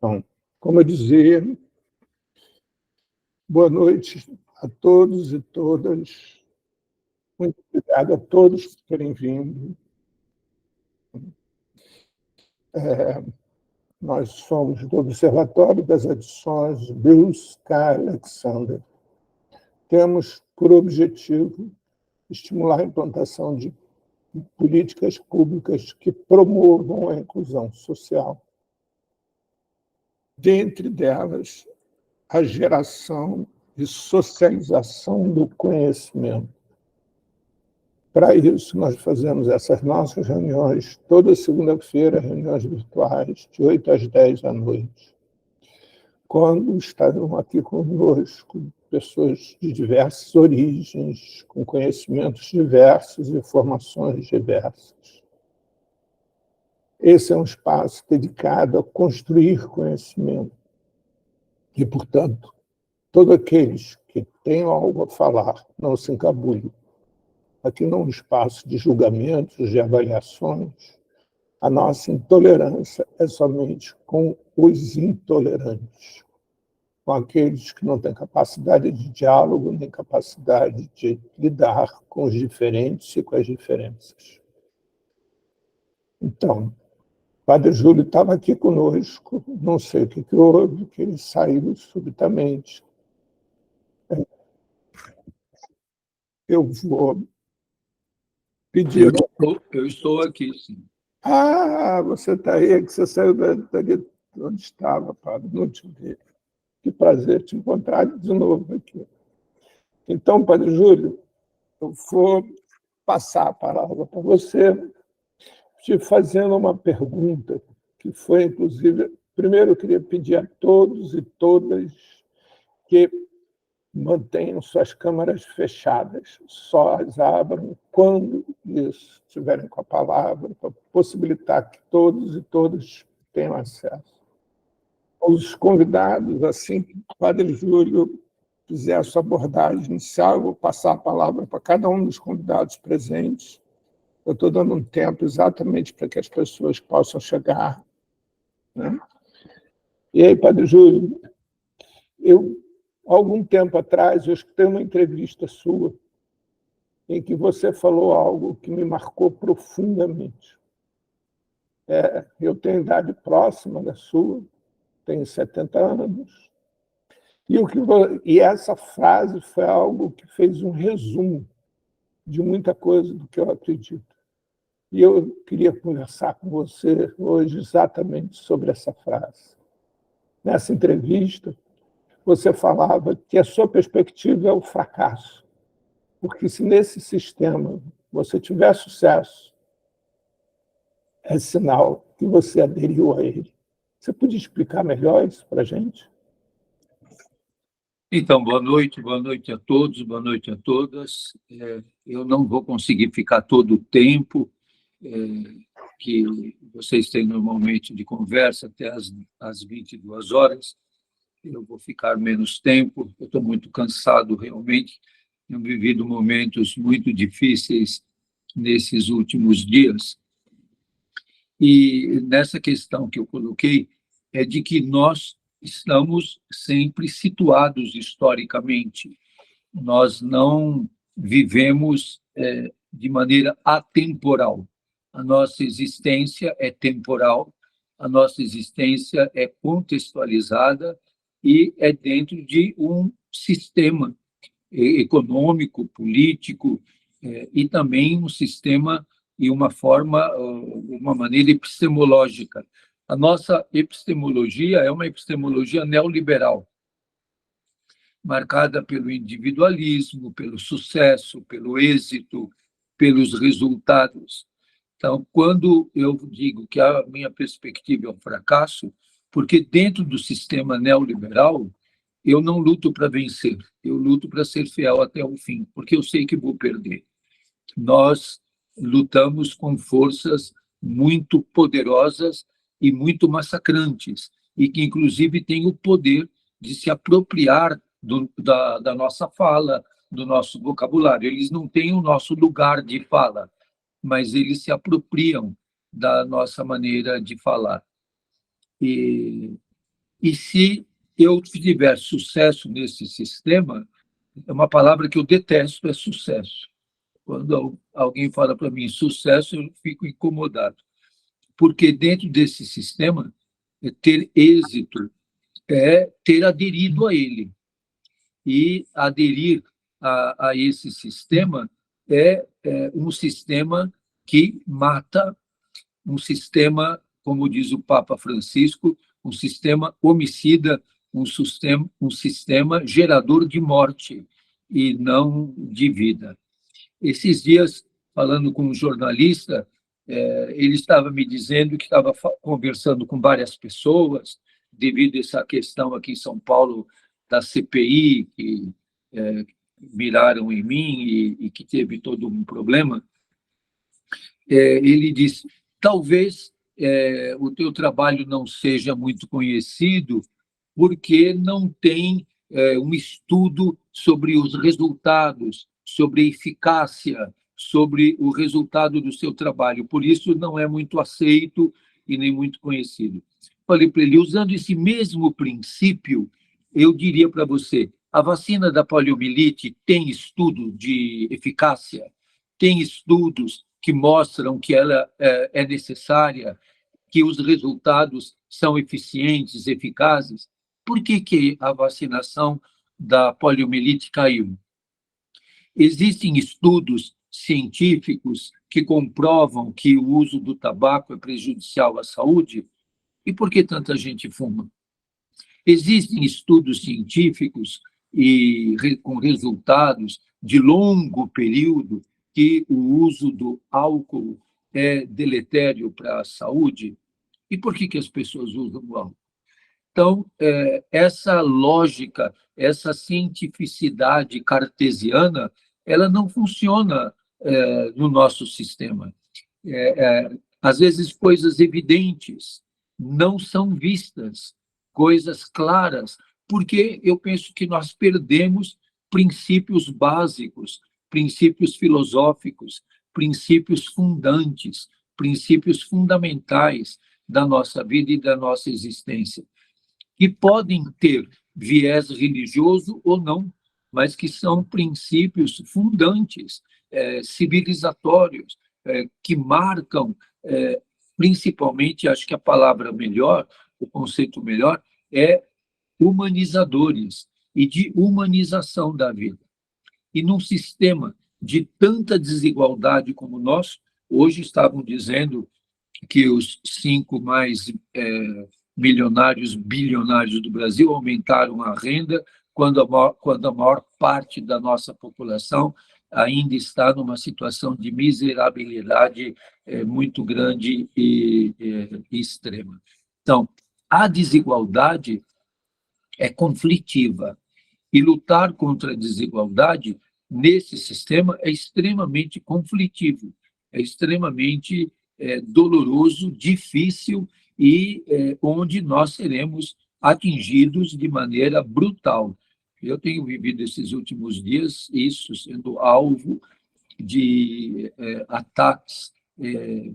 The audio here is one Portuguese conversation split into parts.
Então, como eu dizia, boa noite a todos e todas. Muito obrigado a todos por terem vindo. Nós somos do Observatório das Adições Bruce K. Alexander. Temos por objetivo estimular a implantação de políticas públicas que promovam a inclusão social. Dentre delas, a geração e socialização do conhecimento. Para isso, nós fazemos essas nossas reuniões toda segunda-feira, reuniões virtuais, de 8 às 10 da noite, quando estarão aqui conosco pessoas de diversas origens, com conhecimentos diversos e formações diversas. Esse é um espaço dedicado a construir conhecimento. E, portanto, todos aqueles que tenham algo a falar, não se encabulem. Aqui não é um espaço de julgamentos, de avaliações. A nossa intolerância é somente com os intolerantes, com aqueles que não têm capacidade de diálogo, nem capacidade de lidar com os diferentes e com as diferenças. Então, o Padre Júlio estava aqui conosco, não sei o que houve, que ele saiu subitamente. Eu vou pedir... Eu estou aqui, sim. Você está aí, que você saiu dali onde estava, Padre, não te vi. Que prazer te encontrar de novo aqui. Então, Padre Júlio, eu vou passar a palavra para você, te fazendo uma pergunta, que foi, inclusive, primeiro eu queria pedir a todos e todas que mantenham suas câmaras fechadas, só as abram quando estiverem com a palavra, para possibilitar que todos e todas tenham acesso. Os convidados, assim que o Padre Júlio fizer a sua abordagem inicial, eu vou passar a palavra para cada um dos convidados presentes. Eu estou dando um tempo exatamente para que as pessoas possam chegar, né? E aí, Padre Júlio, algum tempo atrás, eu escutei uma entrevista sua em que você falou algo que me marcou profundamente. Eu tenho idade próxima da sua, tenho 70 anos, e essa frase foi algo que fez um resumo de muita coisa do que eu acredito. E eu queria conversar com você hoje exatamente sobre essa frase. Nessa entrevista, você falava que a sua perspectiva é o fracasso, porque se nesse sistema você tiver sucesso, é sinal que você aderiu a ele. Você podia explicar melhor isso para a gente? Então, boa noite a todos, boa noite a todas. Eu não vou conseguir ficar todo o tempo que vocês têm normalmente de conversa, até às 22 horas. Eu vou ficar menos tempo, eu estou muito cansado realmente. Tenho vivido momentos muito difíceis nesses últimos dias. E nessa questão que eu coloquei, é de que nós estamos sempre situados historicamente. Nós não vivemos de maneira atemporal. A nossa existência é temporal, a nossa existência é contextualizada e é dentro de um sistema econômico, político, e também um sistema e uma maneira epistemológica. A nossa epistemologia é uma epistemologia neoliberal, marcada pelo individualismo, pelo sucesso, pelo êxito, pelos resultados. Então, quando eu digo que a minha perspectiva é um fracasso, porque dentro do sistema neoliberal, eu não luto para vencer, eu luto para ser fiel até o fim, porque eu sei que vou perder. Nós lutamos com forças muito poderosas e muito massacrantes, e que, inclusive, têm o poder de se apropriar da nossa fala, do nosso vocabulário. Eles não têm o nosso lugar de fala, mas eles se apropriam da nossa maneira de falar. E E se eu tiver sucesso nesse sistema, é uma palavra que eu detesto, é sucesso. Quando alguém fala para mim sucesso, eu fico incomodado. Porque dentro desse sistema, ter êxito é ter aderido a ele. E aderir a esse sistema é um sistema que mata, um sistema, como diz o Papa Francisco, um sistema homicida, um sistema gerador de morte e não de vida. Esses dias, falando com um jornalista, ele estava me dizendo que estava conversando com várias pessoas, devido a essa questão aqui em São Paulo da CPI, que miraram em mim e que teve todo um problema. Ele disse, talvez o teu trabalho não seja muito conhecido porque não tem um estudo sobre os resultados, sobre a eficácia, sobre o resultado do seu trabalho. Por isso, não é muito aceito e nem muito conhecido. Falei para ele, usando esse mesmo princípio, eu diria para você, a vacina da poliomielite tem estudo de eficácia, tem estudos que mostram que ela é necessária, que os resultados são eficientes, eficazes. Por que a vacinação da poliomielite caiu? Existem estudos científicos que comprovam que o uso do tabaco é prejudicial à saúde? E por que tanta gente fuma? Existem estudos científicos com resultados de longo período que o uso do álcool é deletério para a saúde? E por que as pessoas usam o álcool? Então, essa lógica, essa cientificidade cartesiana, ela não funciona no nosso sistema. Às vezes, coisas evidentes não são vistas, coisas claras, porque eu penso que nós perdemos princípios básicos, princípios filosóficos, princípios fundantes, princípios fundamentais da nossa vida e da nossa existência, que podem ter viés religioso ou não, mas que são princípios fundantes, civilizatórios, que marcam, principalmente, acho que a palavra melhor, o conceito melhor, é humanizadores e de humanização da vida. E num sistema de tanta desigualdade como o nosso, hoje estavam dizendo que os 5 mais milionários, bilionários do Brasil aumentaram a renda, quando a maior parte da nossa população ainda está numa situação de miserabilidade muito grande e extrema. Então, a desigualdade é conflitiva, e lutar contra a desigualdade nesse sistema é extremamente conflitivo, é extremamente doloroso, difícil, e onde nós seremos atingidos de maneira brutal. Eu tenho vivido esses últimos dias isso, sendo alvo de ataques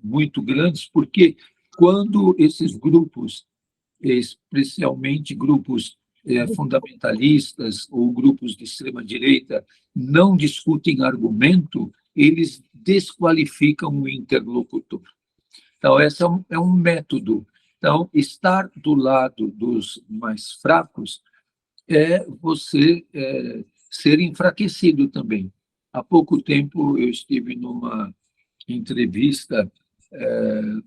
muito grandes, porque quando esses grupos, especialmente grupos fundamentalistas ou grupos de extrema-direita, não discutem argumento, eles desqualificam o interlocutor. Então, esse é um método. Então, estar do lado dos mais fracos é você ser enfraquecido também. Há pouco tempo, eu estive numa entrevista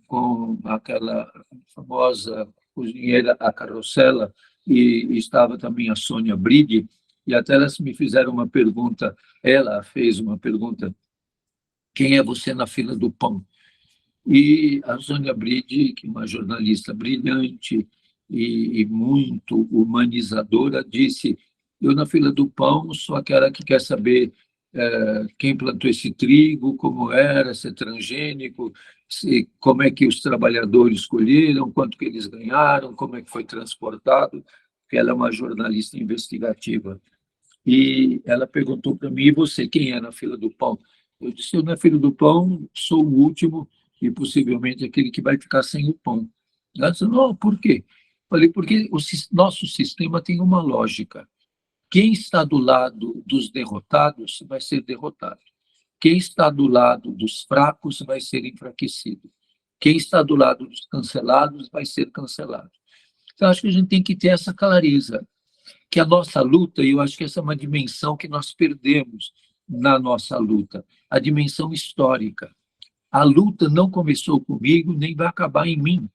com aquela famosa cozinheira, a Carrossela, e estava também a Sônia Bride, e até elas me fizeram uma pergunta, ela fez uma pergunta, quem é você na fila do pão? E a Sônia Bride, que é uma jornalista brilhante e muito humanizadora, disse, eu na fila do pão sou aquela que quer saber quem plantou esse trigo, como era, se é transgênico, como é que os trabalhadores escolheram, quanto que eles ganharam, como é que foi transportado, porque ela é uma jornalista investigativa. E ela perguntou para mim, e você, quem é na fila do pão? Eu disse, eu na fila do pão sou o último e possivelmente aquele que vai ficar sem o pão. Ela disse, não, por quê? Falei, porque nosso sistema tem uma lógica. Quem está do lado dos derrotados vai ser derrotado. Quem está do lado dos fracos vai ser enfraquecido. Quem está do lado dos cancelados vai ser cancelado. Então, acho que a gente tem que ter essa clareza, que a nossa luta, e eu acho que essa é uma dimensão que nós perdemos na nossa luta, a dimensão histórica. A luta não começou comigo, nem vai acabar em mim.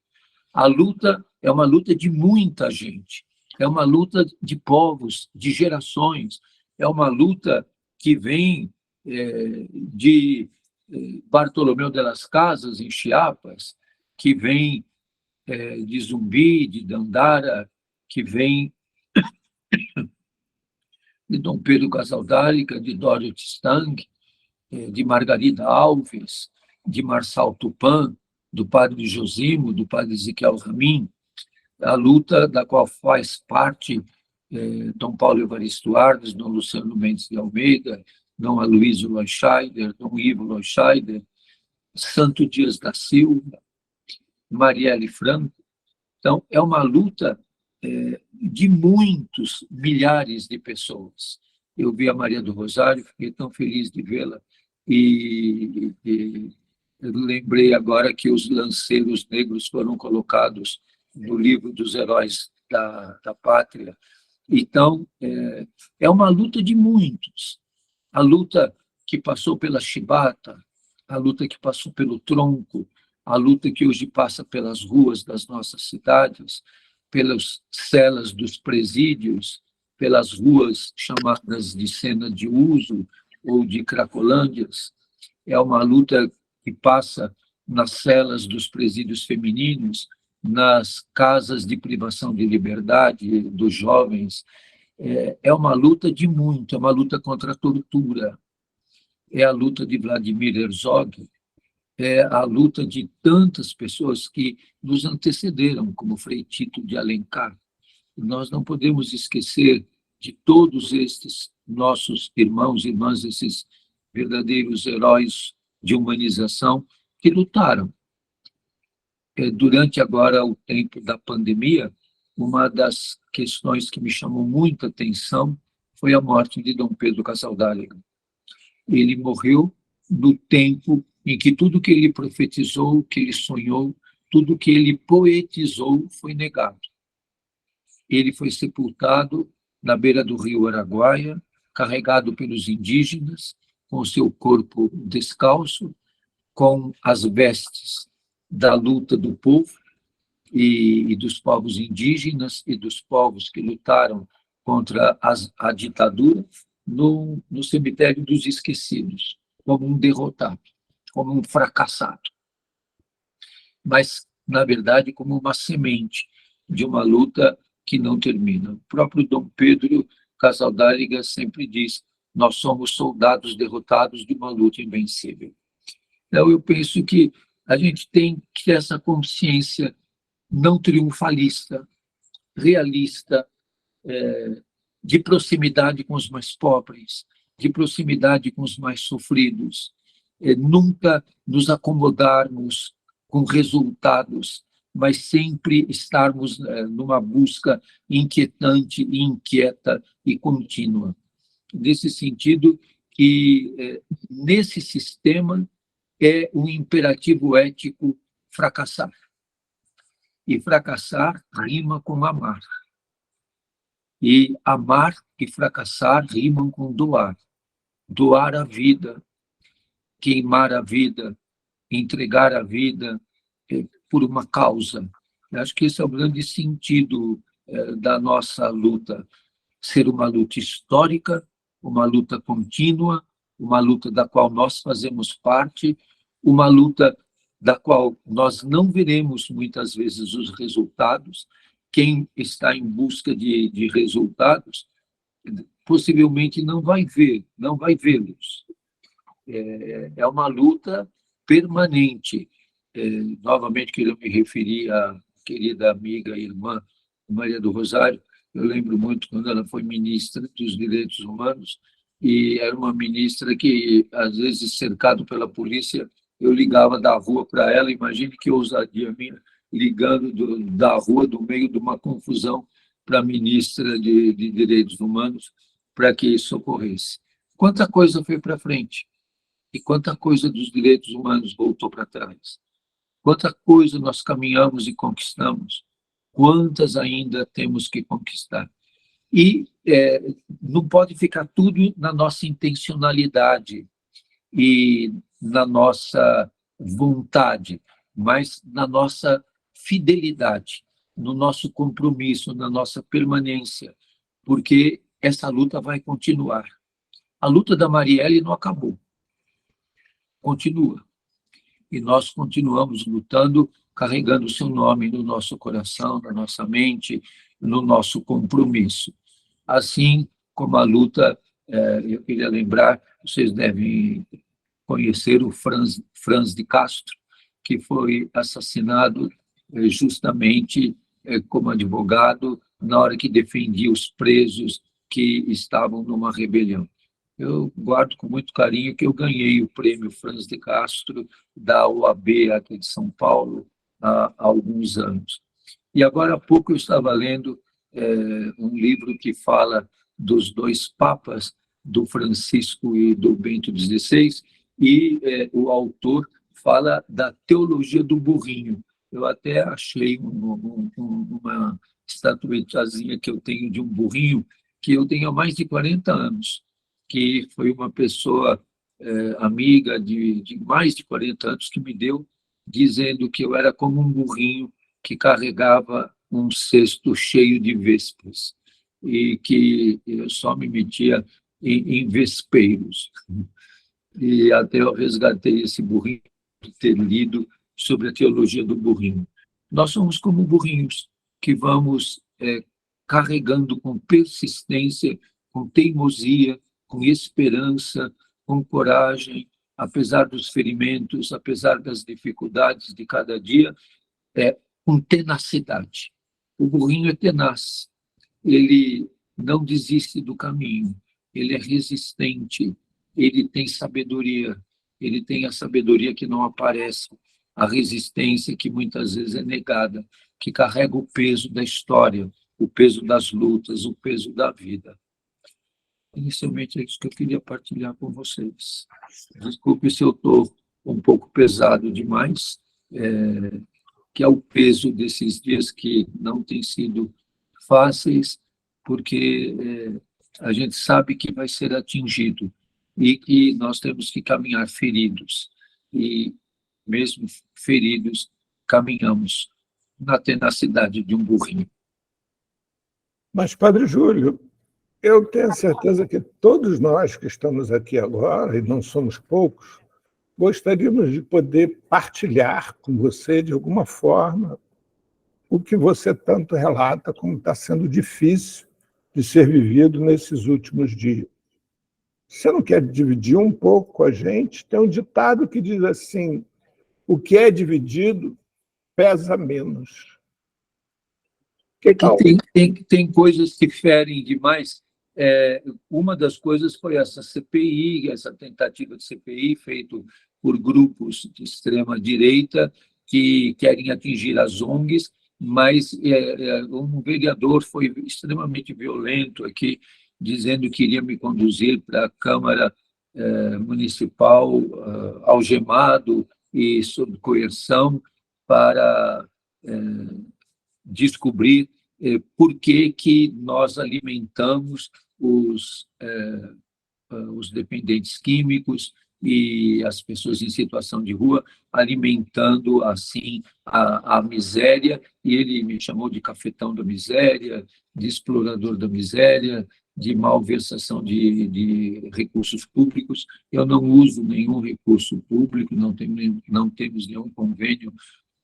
A luta é uma luta de muita gente, é uma luta de povos, de gerações, é uma luta que vem de Bartolomeu de las Casas, em Chiapas, que vem de Zumbi, de Dandara, que vem de Dom Pedro Casaldáliga, de Dorothy Stang, de Margarida Alves, de Marçal Tupã, do padre Josimo, do padre Ezequiel Ramin, a luta da qual faz parte Dom Paulo Evaristo Arnes, Dom Luciano Mendes de Almeida, Dom Aloysio Leuscheider, Dom Ivo Leuscheider, Santo Dias da Silva, Marielle Franco. Então, é uma luta de muitos milhares de pessoas. Eu vi a Maria do Rosário, fiquei tão feliz de vê-la, e lembrei agora que os lanceiros negros foram colocados no livro dos heróis da pátria. Então, é uma luta de muitos. A luta que passou pela chibata, a luta que passou pelo tronco, a luta que hoje passa pelas ruas das nossas cidades, pelas celas dos presídios, pelas ruas chamadas de cena de uso ou de cracolândias. É uma luta que passa nas celas dos presídios femininos, nas casas de privação de liberdade dos jovens. É uma luta de muito, é uma luta contra a tortura, é a luta de Vladimir Herzog, é a luta de tantas pessoas que nos antecederam, como Frei Tito de Alencar. Nós não podemos esquecer de todos estes nossos irmãos e irmãs, esses verdadeiros heróis de humanização que lutaram. Durante agora o tempo da pandemia, uma das questões que me chamou muita atenção foi a morte de Dom Pedro Casaldáliga. Ele morreu no tempo em que tudo que ele profetizou, que ele sonhou, tudo que ele poetizou foi negado. Ele foi sepultado na beira do rio Araguaia, carregado pelos indígenas, com seu corpo descalço, com as vestes da luta do povo e dos povos indígenas e dos povos que lutaram contra a ditadura, no cemitério dos esquecidos, como um derrotado, como um fracassado. Mas, na verdade, como uma semente de uma luta que não termina. O próprio Dom Pedro Casaldáliga sempre diz: nós somos soldados derrotados de uma luta invencível. Então, eu penso que a gente tem que ter essa consciência não triunfalista, realista, de proximidade com os mais pobres, de proximidade com os mais sofridos, nunca nos acomodarmos com resultados, mas sempre estarmos numa busca inquietante, inquieta e contínua. Nesse sentido, que nesse sistema é um imperativo ético fracassar. E fracassar rima com amar. E amar e fracassar rimam com doar. Doar a vida, queimar a vida, entregar a vida por uma causa. Eu acho que esse é o grande sentido da nossa luta. Ser uma luta histórica, uma luta contínua, uma luta da qual nós fazemos parte, uma luta da qual nós não veremos muitas vezes os resultados. Quem está em busca de resultados possivelmente não vai vê-los. É uma luta permanente. Novamente, quero me referir à querida amiga e irmã Maria do Rosário. Eu lembro muito quando ela foi ministra dos Direitos Humanos, e era uma ministra que, às vezes, cercado pela polícia, eu ligava da rua para ela, imagine que ousadia minha, ligando da rua, do meio de uma confusão, para a ministra de Direitos Humanos, para que isso ocorresse. Quanta coisa foi para frente e quanta coisa dos direitos humanos voltou para trás. Quanta coisa nós caminhamos e conquistamos, quantas ainda temos que conquistar. E não pode ficar tudo na nossa intencionalidade e na nossa vontade, mas na nossa fidelidade, no nosso compromisso, na nossa permanência, porque essa luta vai continuar. A luta da Marielle não acabou, continua. E nós continuamos lutando, carregando o seu nome no nosso coração, na nossa mente, no nosso compromisso. Assim como a luta, eu queria lembrar, vocês devem conhecer o Franz de Castro, que foi assassinado justamente como advogado na hora que defendia os presos que estavam numa rebelião. Eu guardo com muito carinho que eu ganhei o prêmio Franz de Castro da OAB aqui de São Paulo há alguns anos. E agora há pouco eu estava lendo um livro que fala dos dois papas, do Francisco e do Bento XVI, e o autor fala da teologia do burrinho. Eu até achei uma estatuetazinha que eu tenho de um burrinho que eu tenho há mais de 40 anos, que foi uma pessoa amiga de mais de 40 anos que me deu, dizendo que eu era como um burrinho que carregava um cesto cheio de vespas e que eu só me metia em vespeiros. E até eu resgatei esse burrinho de ter lido sobre a teologia do burrinho. Nós somos como burrinhos que vamos carregando com persistência, com teimosia, com esperança, com coragem, apesar dos ferimentos, apesar das dificuldades de cada dia, com tenacidade. O burrinho é tenaz, ele não desiste do caminho, ele é resistente, ele tem sabedoria, ele tem a sabedoria que não aparece, a resistência que muitas vezes é negada, que carrega o peso da história, o peso das lutas, o peso da vida. Inicialmente é isso que eu queria partilhar com vocês. Desculpe se eu estou um pouco pesado demais, que é o peso desses dias que não têm sido fáceis, porque a gente sabe que vai ser atingido e que nós temos que caminhar feridos. E, mesmo feridos, caminhamos na tenacidade de um burrinho. Mas, Padre Júlio, eu tenho certeza que todos nós que estamos aqui agora, e não somos poucos, gostaríamos de poder partilhar com você, de alguma forma, o que você tanto relata como está sendo difícil de ser vivido nesses últimos dias. Você não quer dividir um pouco com a gente? Tem um ditado que diz assim: o que é dividido pesa menos. Tem coisas que ferem demais. Uma das coisas foi essa CPI, essa tentativa de CPI feita por grupos de extrema-direita que querem atingir as ONGs, mas um vereador foi extremamente violento aqui, dizendo que iria me conduzir para a Câmara Municipal algemado e sob coerção para descobrir por que nós alimentamos os dependentes químicos e as pessoas em situação de rua, alimentando, assim, a miséria, e ele me chamou de cafetão da miséria, de explorador da miséria, de malversação de recursos públicos. Eu não uso nenhum recurso público, não temos nenhum convênio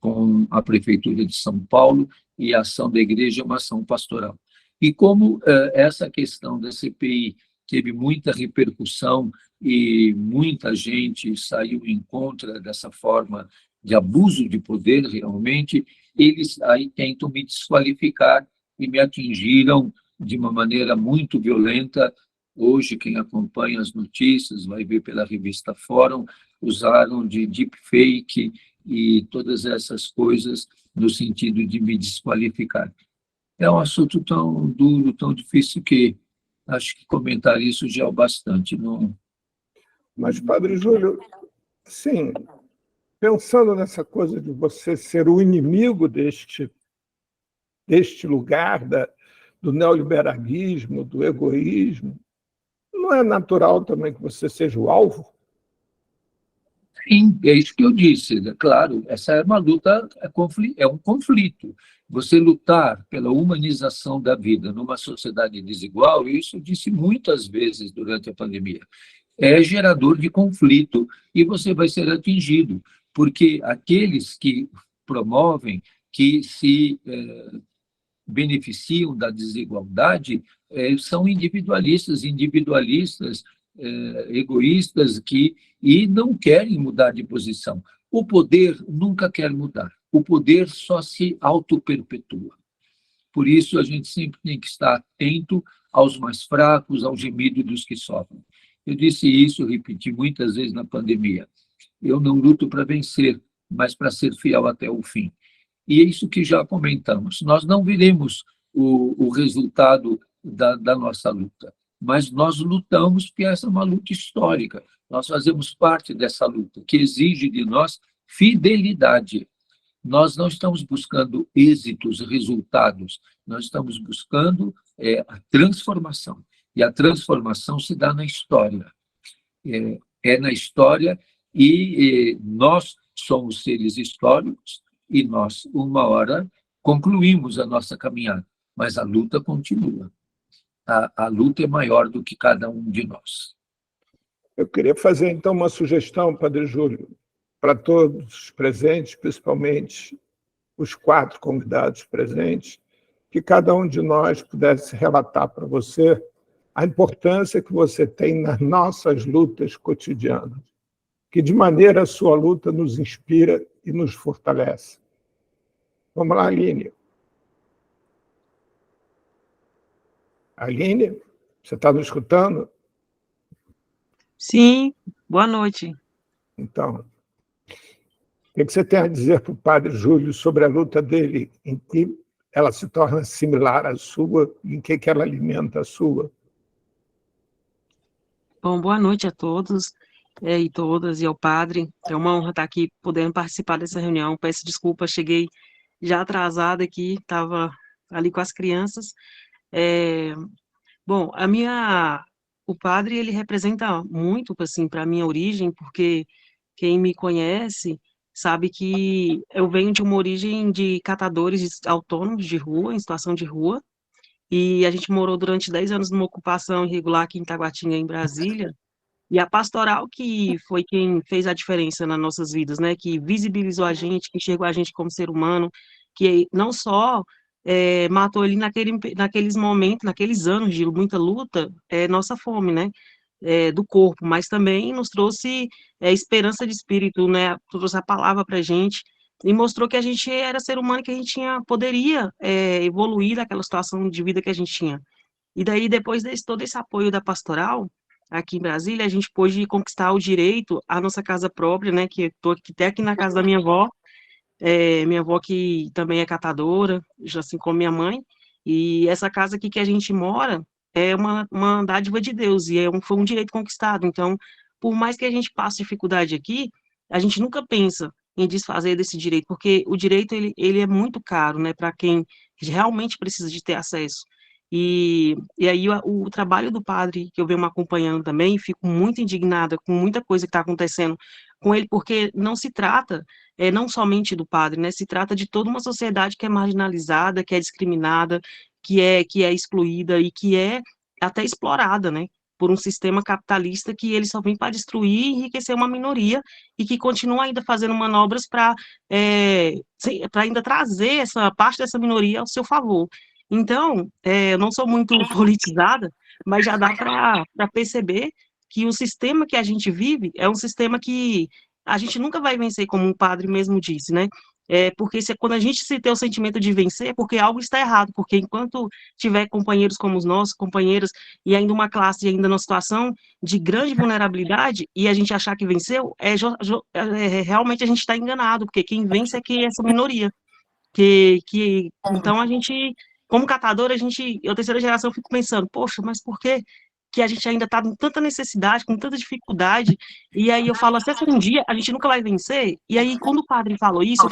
com a Prefeitura de São Paulo, e a ação da igreja é uma ação pastoral. E como essa questão da CPI teve muita repercussão e muita gente saiu em contra dessa forma de abuso de poder, realmente, eles aí tentam me desqualificar e me atingiram de uma maneira muito violenta. Hoje, quem acompanha as notícias vai ver pela revista Fórum, usaram de deepfake e todas essas coisas no sentido de me desqualificar. É um assunto tão duro, tão difícil que acho que comentar isso já é o bastante. Não... Mas, Padre Júlio, sim, pensando nessa coisa de você ser o inimigo deste lugar do neoliberalismo, do egoísmo, não é natural também que você seja o alvo? Sim, é isso que eu disse. Claro, essa é uma luta, é um conflito. Você lutar pela humanização da vida numa sociedade desigual, isso eu disse muitas vezes durante a pandemia, é gerador de conflito e você vai ser atingido, porque aqueles que promovem, que se beneficiam da desigualdade, são individualistas, egoístas, e não querem mudar de posição. O poder nunca quer mudar. O poder só se auto-perpetua. Por isso, a gente sempre tem que estar atento aos mais fracos, ao gemido dos que sofrem. Eu disse isso, repeti muitas vezes na pandemia. Eu não luto para vencer, mas para ser fiel até o fim. E é isso que já comentamos. Nós não veremos o resultado da nossa luta, mas nós lutamos porque essa é uma luta histórica. Nós fazemos parte dessa luta, que exige de nós fidelidade. Nós não estamos buscando êxitos, resultados, nós estamos buscando a transformação. E a transformação se dá na história. É na história e nós somos seres históricos e nós, uma hora, concluímos a nossa caminhada, mas a luta continua. A luta é maior do que cada um de nós. Eu queria fazer, então, uma sugestão, Padre Júlio, para todos os presentes, principalmente os 4 convidados presentes, que cada um de nós pudesse relatar para você a importância que você tem nas nossas lutas cotidianas, que de maneira a sua luta nos inspira e nos fortalece. Vamos lá, Aline. Aline, você está nos escutando? Sim, boa noite. Então, o que você tem a dizer para o Padre Júlio sobre a luta dele, em que ela se torna similar à sua, em que ela alimenta a sua? Bom, boa noite a todos e todas, e ao padre. É uma honra estar aqui podendo participar dessa reunião. Peço desculpa, cheguei já atrasada aqui, estava ali com as crianças. É, bom, o padre, ele representa muito, assim, para a minha origem, porque quem me conhece sabe que eu venho de uma origem de catadores autônomos de rua, em situação de rua, e a gente morou durante 10 anos numa ocupação irregular aqui em Taguatinga, em Brasília, e a pastoral que foi quem fez a diferença nas nossas vidas, né, que visibilizou a gente, que enxergou a gente como ser humano, que não só matou ali naqueles momentos, naqueles anos de muita luta, nossa fome, né, do corpo, mas também nos trouxe esperança de espírito, né, trouxe a palavra para a gente, e mostrou que a gente era ser humano, que a gente poderia evoluir daquela situação de vida que a gente tinha. E daí, depois de todo esse apoio da pastoral, aqui em Brasília, a gente pôde conquistar o direito à nossa casa própria, né, que estou até aqui na casa da minha avó que também é catadora, já assim como minha mãe, e essa casa aqui que a gente mora é uma dádiva de Deus, e foi um direito conquistado. Então, por mais que a gente passe dificuldade aqui, a gente nunca pensa em desfazer desse direito, porque o direito, ele é muito caro, né, para quem realmente precisa de ter acesso. E aí o trabalho do padre, que eu venho acompanhando também, fico muito indignada com muita coisa que está acontecendo com ele, porque não se trata não somente do padre, né, se trata de toda uma sociedade que é marginalizada, que é discriminada, que é excluída e que é até explorada, né, por um sistema capitalista que ele só vem para destruir e enriquecer uma minoria e que continua ainda fazendo manobras para ainda trazer essa parte dessa minoria ao seu favor. Então, eu não sou muito politizada, mas já dá para perceber que o sistema que a gente vive é um sistema que a gente nunca vai vencer, como o padre mesmo disse, né? Porque quando a gente se tem o sentimento de vencer, é porque algo está errado, porque enquanto tiver companheiros como os nossos, companheiros, e ainda uma classe, e ainda numa situação de grande vulnerabilidade, e a gente achar que venceu, realmente a gente está enganado, porque quem vence é que é essa minoria. Então a gente, como catador, eu terceira geração, eu fico pensando, poxa, mas por que a gente ainda está com tanta necessidade, com tanta dificuldade? E aí eu falo, até um dia a gente nunca vai vencer. E aí, quando o padre falou isso,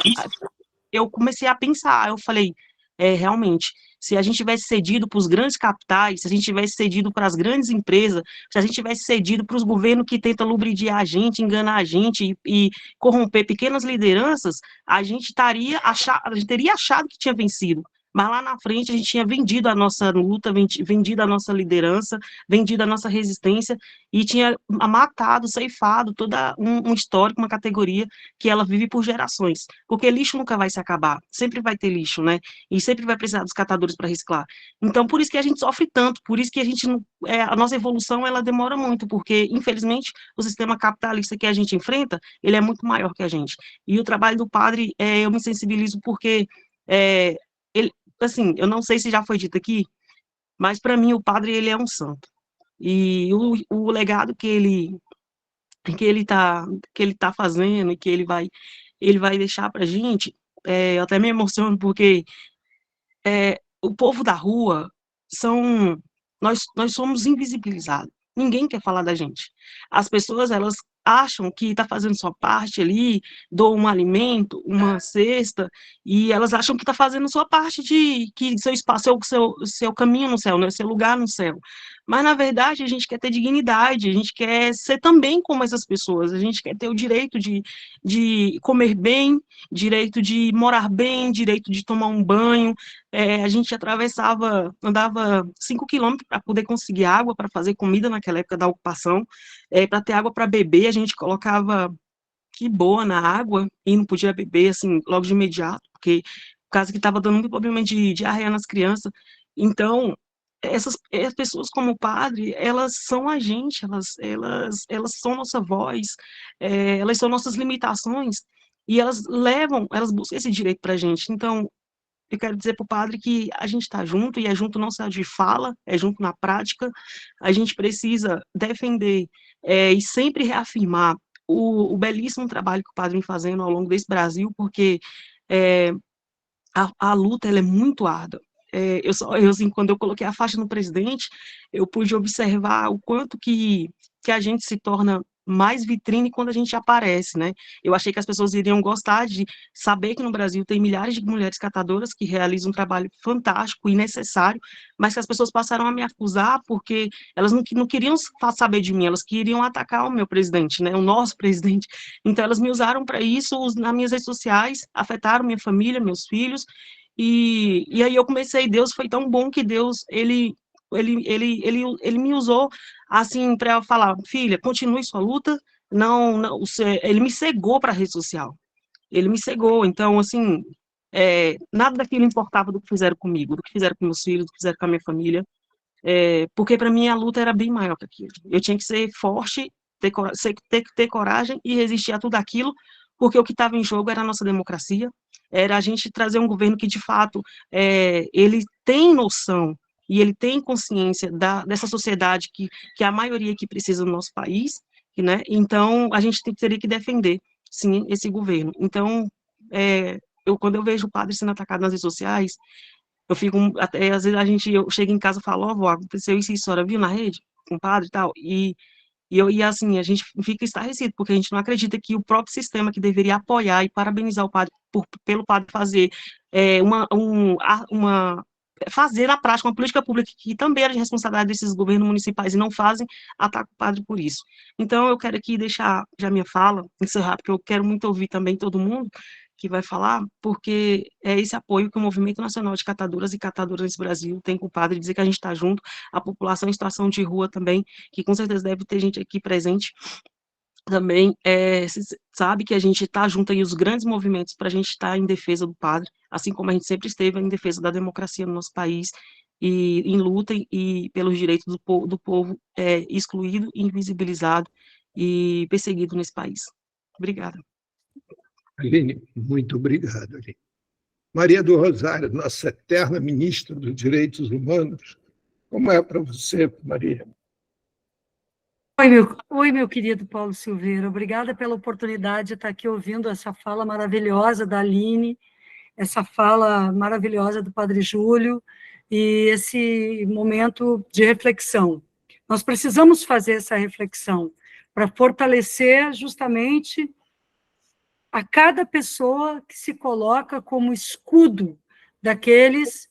eu comecei a pensar, eu falei, realmente, se a gente tivesse cedido para os grandes capitais, se a gente tivesse cedido para as grandes empresas, se a gente tivesse cedido para os governos que tentam lubridiar a gente, enganar a gente e corromper pequenas lideranças, a gente teria achado que tinha vencido. Mas lá na frente a gente tinha vendido a nossa luta, vendido a nossa liderança, vendido a nossa resistência e tinha matado, ceifado toda um histórico, uma categoria que ela vive por gerações. Porque lixo nunca vai se acabar, sempre vai ter lixo, né? E sempre vai precisar dos catadores para reciclar. Então, por isso que a gente sofre tanto, por isso que a nossa evolução ela demora muito, porque, infelizmente, o sistema capitalista que a gente enfrenta, ele é muito maior que a gente. E o trabalho do padre, eu me sensibilizo porque ele, assim, eu não sei se já foi dito aqui, mas para mim o padre ele é um santo. E o legado que ele tá fazendo e que ele vai deixar para a gente, eu até me emociono porque o povo da rua nós somos invisibilizados. Ninguém quer falar da gente. As pessoas, elas acham que está fazendo sua parte ali, dou um alimento, uma cesta, e elas acham que está fazendo sua parte que seu espaço, seu caminho no céu, né? Seu lugar no céu. Mas, na verdade, a gente quer ter dignidade, a gente quer ser também como essas pessoas, a gente quer ter o direito de comer bem, direito de morar bem, direito de tomar um banho, a gente andava 5 quilômetros para poder conseguir água, para fazer comida naquela época da ocupação, para ter água para beber, a gente colocava que boa na água e não podia beber, assim, logo de imediato, porque por causa que estava dando muito problema de diarreia nas crianças. Então, essas pessoas como o padre, elas são a gente, elas são nossa voz, elas são nossas limitações, e elas buscam esse direito para a gente. Então, eu quero dizer para o padre que a gente está junto, e é junto não só de fala, é junto na prática. A gente precisa defender e sempre reafirmar belíssimo trabalho que o padre vem fazendo ao longo desse Brasil, porque é, a luta ela é muito árdua. Assim, quando eu coloquei a faixa no presidente, eu pude observar o quanto que a gente se torna mais vitrine quando a gente aparece, né? Eu achei que as pessoas iriam gostar de saber que no Brasil tem milhares de mulheres catadoras que realizam um trabalho fantástico e necessário, mas que as pessoas passaram a me acusar porque elas não queriam saber de mim, elas queriam atacar o meu presidente, né? O nosso presidente. Então elas me usaram para isso nas minhas redes sociais, afetaram minha família, meus filhos, e aí eu comecei, Deus foi tão bom que Deus, ele me usou assim para falar, filha, continue sua luta, não, ele me cegou para a rede social, ele me cegou, então assim, nada daquilo importava do que fizeram comigo, do que fizeram com meus filhos, do que fizeram com a minha família, porque para mim a luta era bem maior que aquilo, eu tinha que ser forte, ter coragem e resistir a tudo aquilo, porque o que estava em jogo era a nossa democracia, era a gente trazer um governo que, de fato, ele tem noção e ele tem consciência dessa sociedade que é a maioria que precisa do nosso país, né? Então, a gente teria que defender, sim, esse governo. Então, quando eu vejo o padre sendo atacado nas redes sociais, eu fico, até às vezes eu chego em casa e falo, ó, vó, aconteceu isso e isso, a senhora viu na rede, com o padre e tal, e assim, a gente fica estarrecido, porque a gente não acredita que o próprio sistema que deveria apoiar e parabenizar o padre pelo padre fazer fazer na prática uma política pública que também era de responsabilidade desses governos municipais e não fazem, ataca o padre por isso. Então, eu quero aqui deixar já minha fala, encerrar, porque eu quero muito ouvir também todo mundo que vai falar, porque é esse apoio que o Movimento Nacional de Catadoras e Catadoras nesse Brasil tem com o padre, dizer que a gente está junto, a população em situação de rua também, que com certeza deve ter gente aqui presente também, sabe que a gente está junto aí os grandes movimentos para a gente estar em defesa do padre, assim como a gente sempre esteve em defesa da democracia no nosso país, e em luta e pelos direitos do povo excluído, invisibilizado e perseguido nesse país. Obrigada. Aline, muito obrigado, Aline. Maria do Rosário, nossa eterna ministra dos Direitos Humanos, como é para você, Maria? Oi, meu querido Paulo Silveira, obrigada pela oportunidade de estar aqui ouvindo essa fala maravilhosa da Aline, essa fala maravilhosa do Padre Júlio e esse momento de reflexão. Nós precisamos fazer essa reflexão para fortalecer justamente a cada pessoa que se coloca como escudo daquelas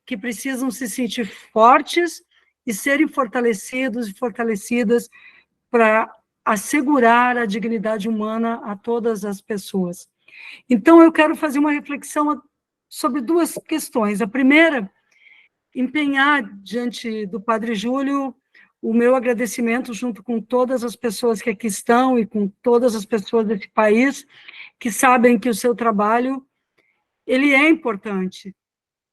que precisam se sentir fortes e serem fortalecidos e fortalecidas para assegurar a dignidade humana a todas as pessoas. Então, eu quero fazer uma reflexão sobre duas questões. A primeira, empenhar diante do Padre Júlio o meu agradecimento junto com todas as pessoas que aqui estão e com todas as pessoas desse país que sabem que o seu trabalho ele é importante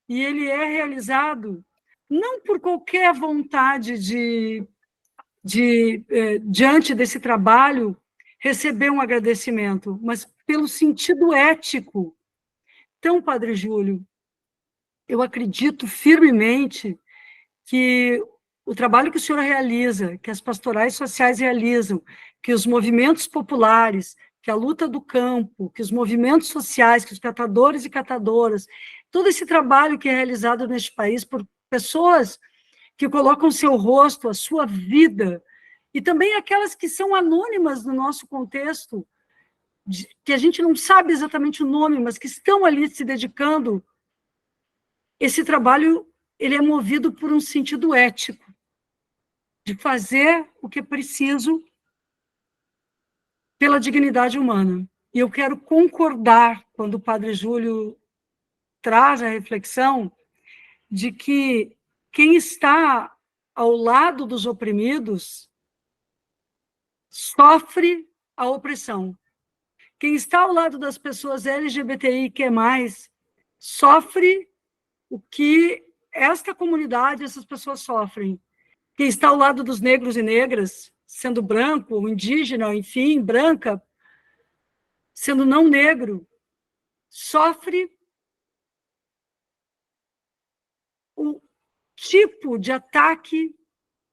e ele é realizado não por qualquer vontade diante desse trabalho, receber um agradecimento, mas pelo sentido ético. Então, Padre Júlio, eu acredito firmemente que o trabalho que o senhor realiza, que as pastorais sociais realizam, que os movimentos populares, que a luta do campo, que os movimentos sociais, que os catadores e catadoras, todo esse trabalho que é realizado neste país por pessoas que colocam seu rosto, a sua vida, e também aquelas que são anônimas no nosso contexto, que a gente não sabe exatamente o nome, mas que estão ali se dedicando, esse trabalho ele é movido por um sentido ético, de fazer o que é preciso pela dignidade humana. E eu quero concordar quando o Padre Júlio traz a reflexão de que quem está ao lado dos oprimidos sofre a opressão. Quem está ao lado das pessoas LGBTI que é mais sofre o que esta comunidade, essas pessoas sofrem. Quem está ao lado dos negros e negras, sendo branco, ou indígena, enfim, branca, sendo não negro, sofre o tipo de ataque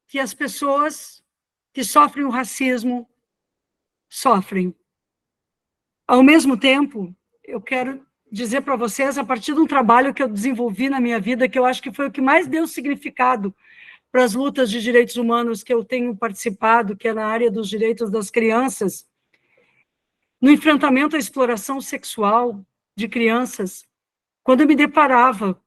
que as pessoas que sofrem o racismo sofrem. Ao mesmo tempo, eu quero dizer para vocês, a partir de um trabalho que eu desenvolvi na minha vida, que eu acho que foi o que mais deu significado para as lutas de direitos humanos que eu tenho participado, que é na área dos direitos das crianças, no enfrentamento à exploração sexual de crianças, quando eu me deparava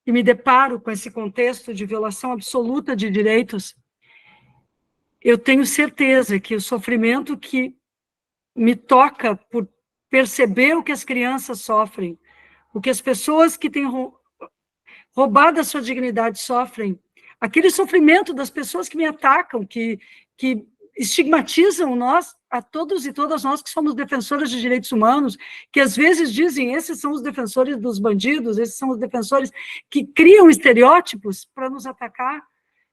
e me deparo com esse contexto de violação absoluta de direitos, eu tenho certeza que o sofrimento que me toca por perceber o que as crianças sofrem, o que as pessoas que têm roubado a sua dignidade sofrem, aquele sofrimento das pessoas que me atacam, que estigmatizam nós, a todos e todas nós que somos defensoras de direitos humanos, que às vezes dizem, esses são os defensores dos bandidos, esses são os defensores que criam estereótipos para nos atacar,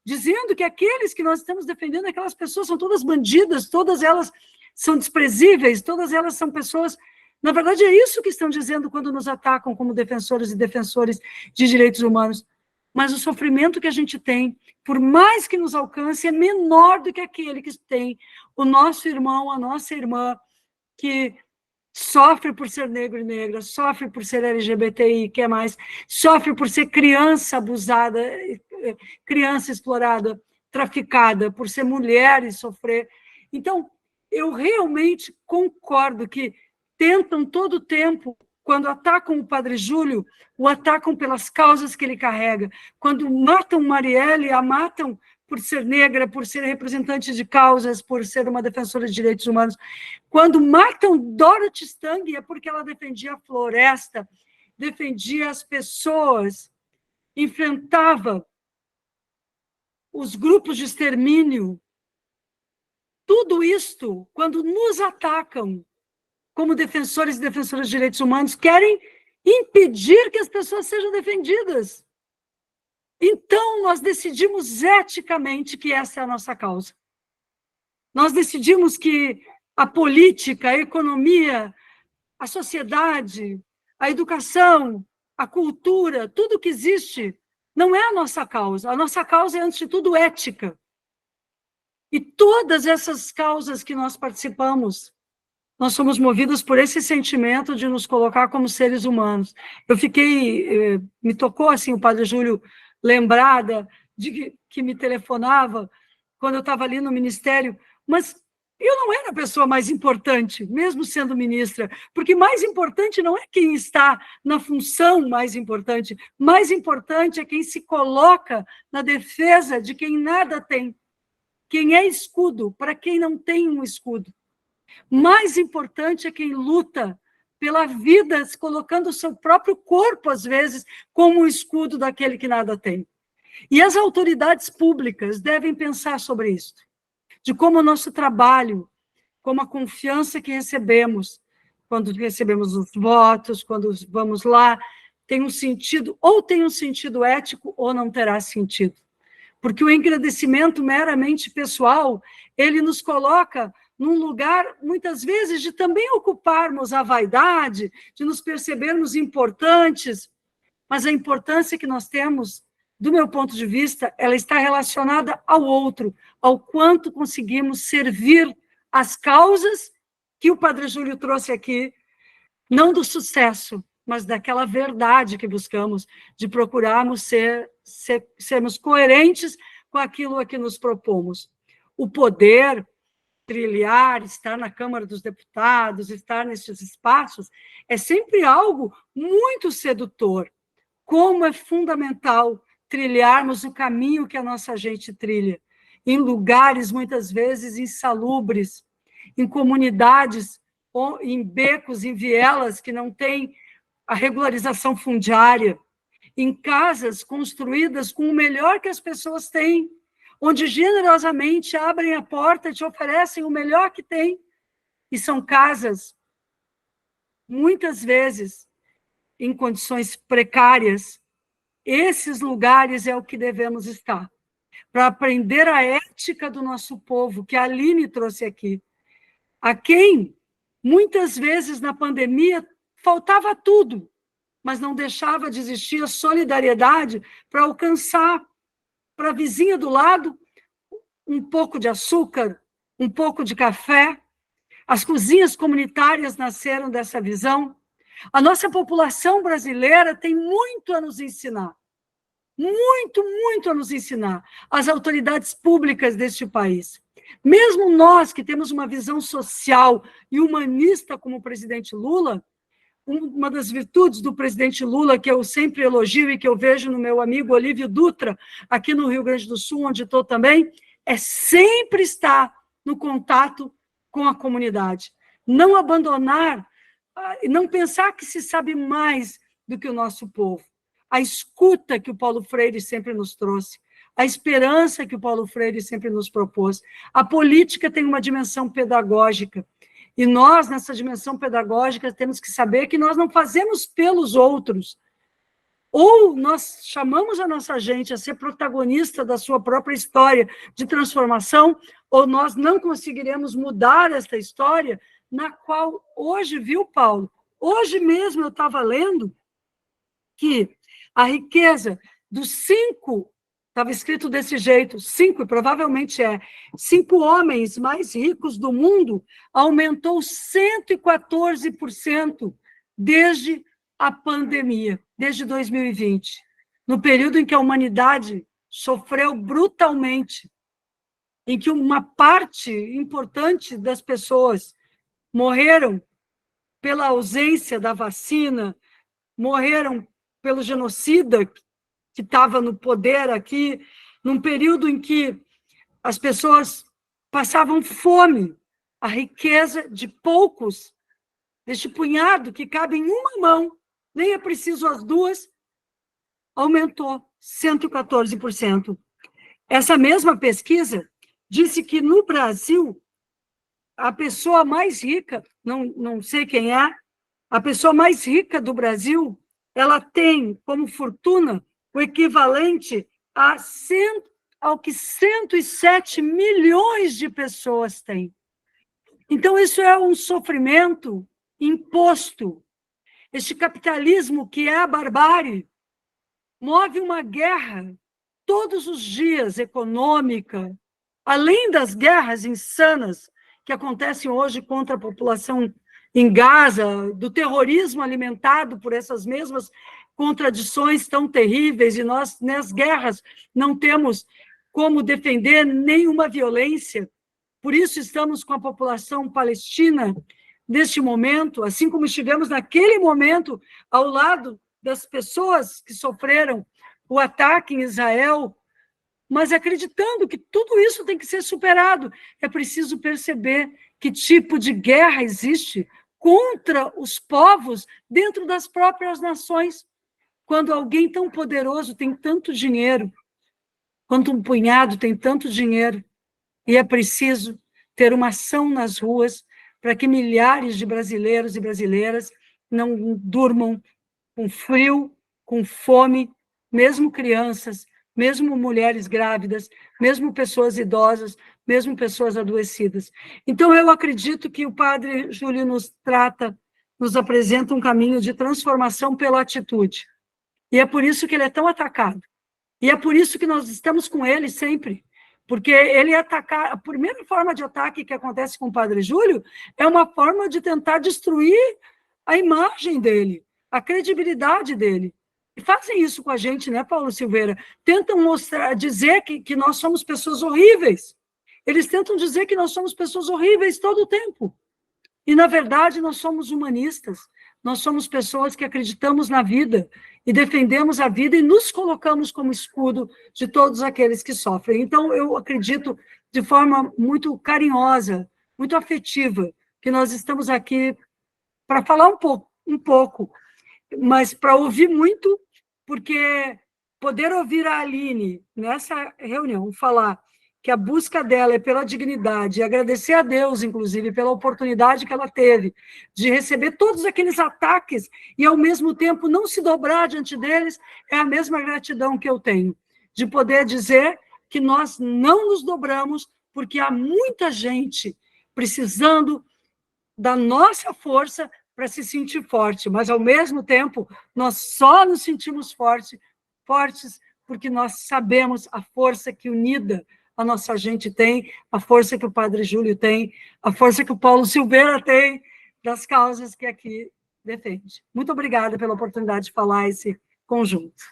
dizendo que aqueles que nós estamos defendendo, aquelas pessoas são todas bandidas, todas elas são desprezíveis, todas elas são pessoas... Na verdade, é isso que estão dizendo quando nos atacam como defensores e defensores de direitos humanos. Mas o sofrimento que a gente tem, por mais que nos alcance, é menor do que aquele que tem o nosso irmão, a nossa irmã, que sofre por ser negro e negra, sofre por ser LGBTI, que é mais, sofre por ser criança abusada, criança explorada, traficada, por ser mulher e sofrer. Então, eu realmente concordo que tentam todo o tempo, quando atacam o Padre Júlio, o atacam pelas causas que ele carrega. Quando matam Marielle, a matam por ser negra, por ser representante de causas, por ser uma defensora de direitos humanos. Quando matam Dorothy Stang, é porque ela defendia a floresta, defendia as pessoas, enfrentava os grupos de extermínio. Tudo isto, quando nos atacam, como defensores e defensoras de direitos humanos, querem impedir que as pessoas sejam defendidas. Então, nós decidimos eticamente que essa é a nossa causa. Nós decidimos que a política, a economia, a sociedade, a educação, a cultura, tudo que existe, não é a nossa causa. A nossa causa é, antes de tudo, ética. E todas essas causas que nós participamos, nós somos movidos por esse sentimento de nos colocar como seres humanos. Eu fiquei, me tocou assim o Padre Júlio lembrada de que me telefonava quando eu estava ali no ministério, mas eu não era a pessoa mais importante, mesmo sendo ministra, porque mais importante não é quem está na função mais importante é quem se coloca na defesa de quem nada tem, quem é escudo para quem não tem um escudo. Mais importante é quem luta pela vida, colocando o seu próprio corpo, às vezes, como um escudo daquele que nada tem. E as autoridades públicas devem pensar sobre isso, de como o nosso trabalho, como a confiança que recebemos, quando recebemos os votos, quando vamos lá, tem um sentido, ou tem um sentido ético, ou não terá sentido. Porque o engrandecimento meramente pessoal, ele nos coloca num lugar, muitas vezes, de também ocuparmos a vaidade, de nos percebermos importantes, mas a importância que nós temos, do meu ponto de vista, ela está relacionada ao outro, ao quanto conseguimos servir as causas que o Padre Júlio trouxe aqui, não do sucesso, mas daquela verdade que buscamos, de procurarmos sermos coerentes com aquilo a que nos propomos. O poder, trilhar, estar na Câmara dos Deputados, estar nesses espaços, é sempre algo muito sedutor. Como é fundamental trilharmos o caminho que a nossa gente trilha, em lugares, muitas vezes, insalubres, em comunidades, em becos, em vielas que não têm a regularização fundiária, em casas construídas com o melhor que as pessoas têm, onde generosamente abrem a porta e te oferecem o melhor que têm, e são casas, muitas vezes, em condições precárias. Esses lugares é o que devemos estar, para aprender a ética do nosso povo, que a Aline trouxe aqui, a quem, muitas vezes, na pandemia, faltava tudo, mas não deixava de existir a solidariedade para alcançar para a vizinha do lado um pouco de açúcar, um pouco de café. As cozinhas comunitárias nasceram dessa visão. A nossa população brasileira tem muito a nos ensinar, muito a nos ensinar, as autoridades públicas deste país. Mesmo nós, que temos uma visão social e humanista como o presidente Lula, uma das virtudes do presidente Lula, que eu sempre elogio e que eu vejo no meu amigo Olívio Dutra, aqui no Rio Grande do Sul, onde estou também, é sempre estar no contato com a comunidade. Não abandonar, não pensar que se sabe mais do que o nosso povo. A escuta que o Paulo Freire sempre nos trouxe, a esperança que o Paulo Freire sempre nos propôs. A política tem uma dimensão pedagógica, e nós, nessa dimensão pedagógica, temos que saber que nós não fazemos pelos outros. Ou nós chamamos a nossa gente a ser protagonista da sua própria história de transformação, ou nós não conseguiremos mudar esta história, na qual hoje, viu, Paulo? Hoje mesmo eu estava lendo que a riqueza dos 5, estava escrito desse jeito, 5, e provavelmente 5 homens mais ricos do mundo, aumentou 114% desde a pandemia, desde 2020, no período em que a humanidade sofreu brutalmente, em que uma parte importante das pessoas morreram pela ausência da vacina, morreram pelo genocida que estava no poder aqui, num período em que as pessoas passavam fome, a riqueza de poucos, deste punhado que cabe em uma mão, nem é preciso as duas, aumentou 114%. Essa mesma pesquisa disse que no Brasil, a pessoa mais rica, não sei quem é, a pessoa mais rica do Brasil, ela tem como fortuna o equivalente ao que 107 milhões de pessoas têm. Então, isso é um sofrimento imposto. Este capitalismo que é a barbárie move uma guerra todos os dias, econômica, além das guerras insanas que acontecem hoje contra a população em Gaza, do terrorismo alimentado por essas mesmas contradições tão terríveis, e nós, nas guerras, não temos como defender nenhuma violência. Por isso, estamos com a população palestina neste momento, assim como estivemos naquele momento ao lado das pessoas que sofreram o ataque em Israel, mas acreditando que tudo isso tem que ser superado. É preciso perceber que tipo de guerra existe contra os povos dentro das próprias nações. Quando alguém tão poderoso tem tanto dinheiro, quando um punhado tem tanto dinheiro, e é preciso ter uma ação nas ruas para que milhares de brasileiros e brasileiras não durmam com frio, com fome, mesmo crianças, mesmo mulheres grávidas, mesmo pessoas idosas, mesmo pessoas adoecidas. Então, eu acredito que o Padre Júlio nos apresenta um caminho de transformação pela atitude. E é por isso que ele é tão atacado. E é por isso que nós estamos com ele sempre. Porque ele atacar, a primeira forma de ataque que acontece com o Padre Júlio é uma forma de tentar destruir a imagem dele, a credibilidade dele. E fazem isso com a gente, né, Paulo Silveira? Tentam mostrar, dizer que nós somos pessoas horríveis. Eles tentam dizer que nós somos pessoas horríveis todo o tempo. E, na verdade, nós somos humanistas. Nós somos pessoas que acreditamos na vida e defendemos a vida e nos colocamos como escudo de todos aqueles que sofrem. Então, eu acredito de forma muito carinhosa, muito afetiva, que nós estamos aqui para falar um pouco, mas para ouvir muito, porque poder ouvir a Aline nessa reunião falar que a busca dela é pela dignidade, e agradecer a Deus, inclusive, pela oportunidade que ela teve de receber todos aqueles ataques e, ao mesmo tempo, não se dobrar diante deles, é a mesma gratidão que eu tenho, de poder dizer que nós não nos dobramos, porque há muita gente precisando da nossa força para se sentir forte, mas, ao mesmo tempo, nós só nos sentimos fortes porque nós sabemos a força que unida a nossa gente tem, a força que o Padre Júlio tem, a força que o Paulo Silveira tem, das causas que aqui defende. Muito obrigada pela oportunidade de falar esse conjunto.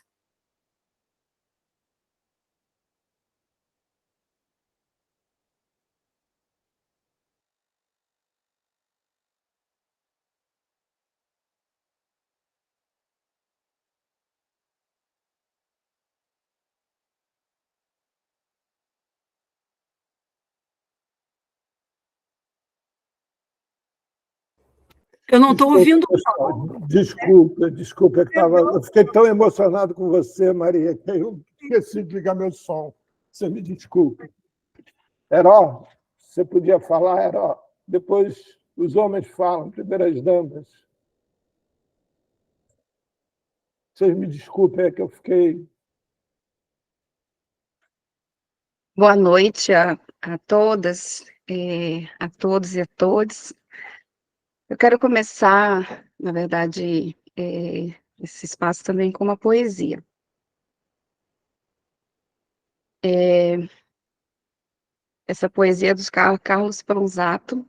Eu não estou ouvindo. Desculpa, eu fiquei tão emocionado com você, Maria, que eu esqueci de ligar meu som. Você me desculpe. Heró, você podia falar, Heró? Depois os homens falam, primeiro as damas. Vocês me desculpem, é que eu fiquei... Boa noite a todas, a todos e a todos. Eu quero começar, na verdade, esse espaço também com uma poesia. Essa poesia é do Carlos Pronzato,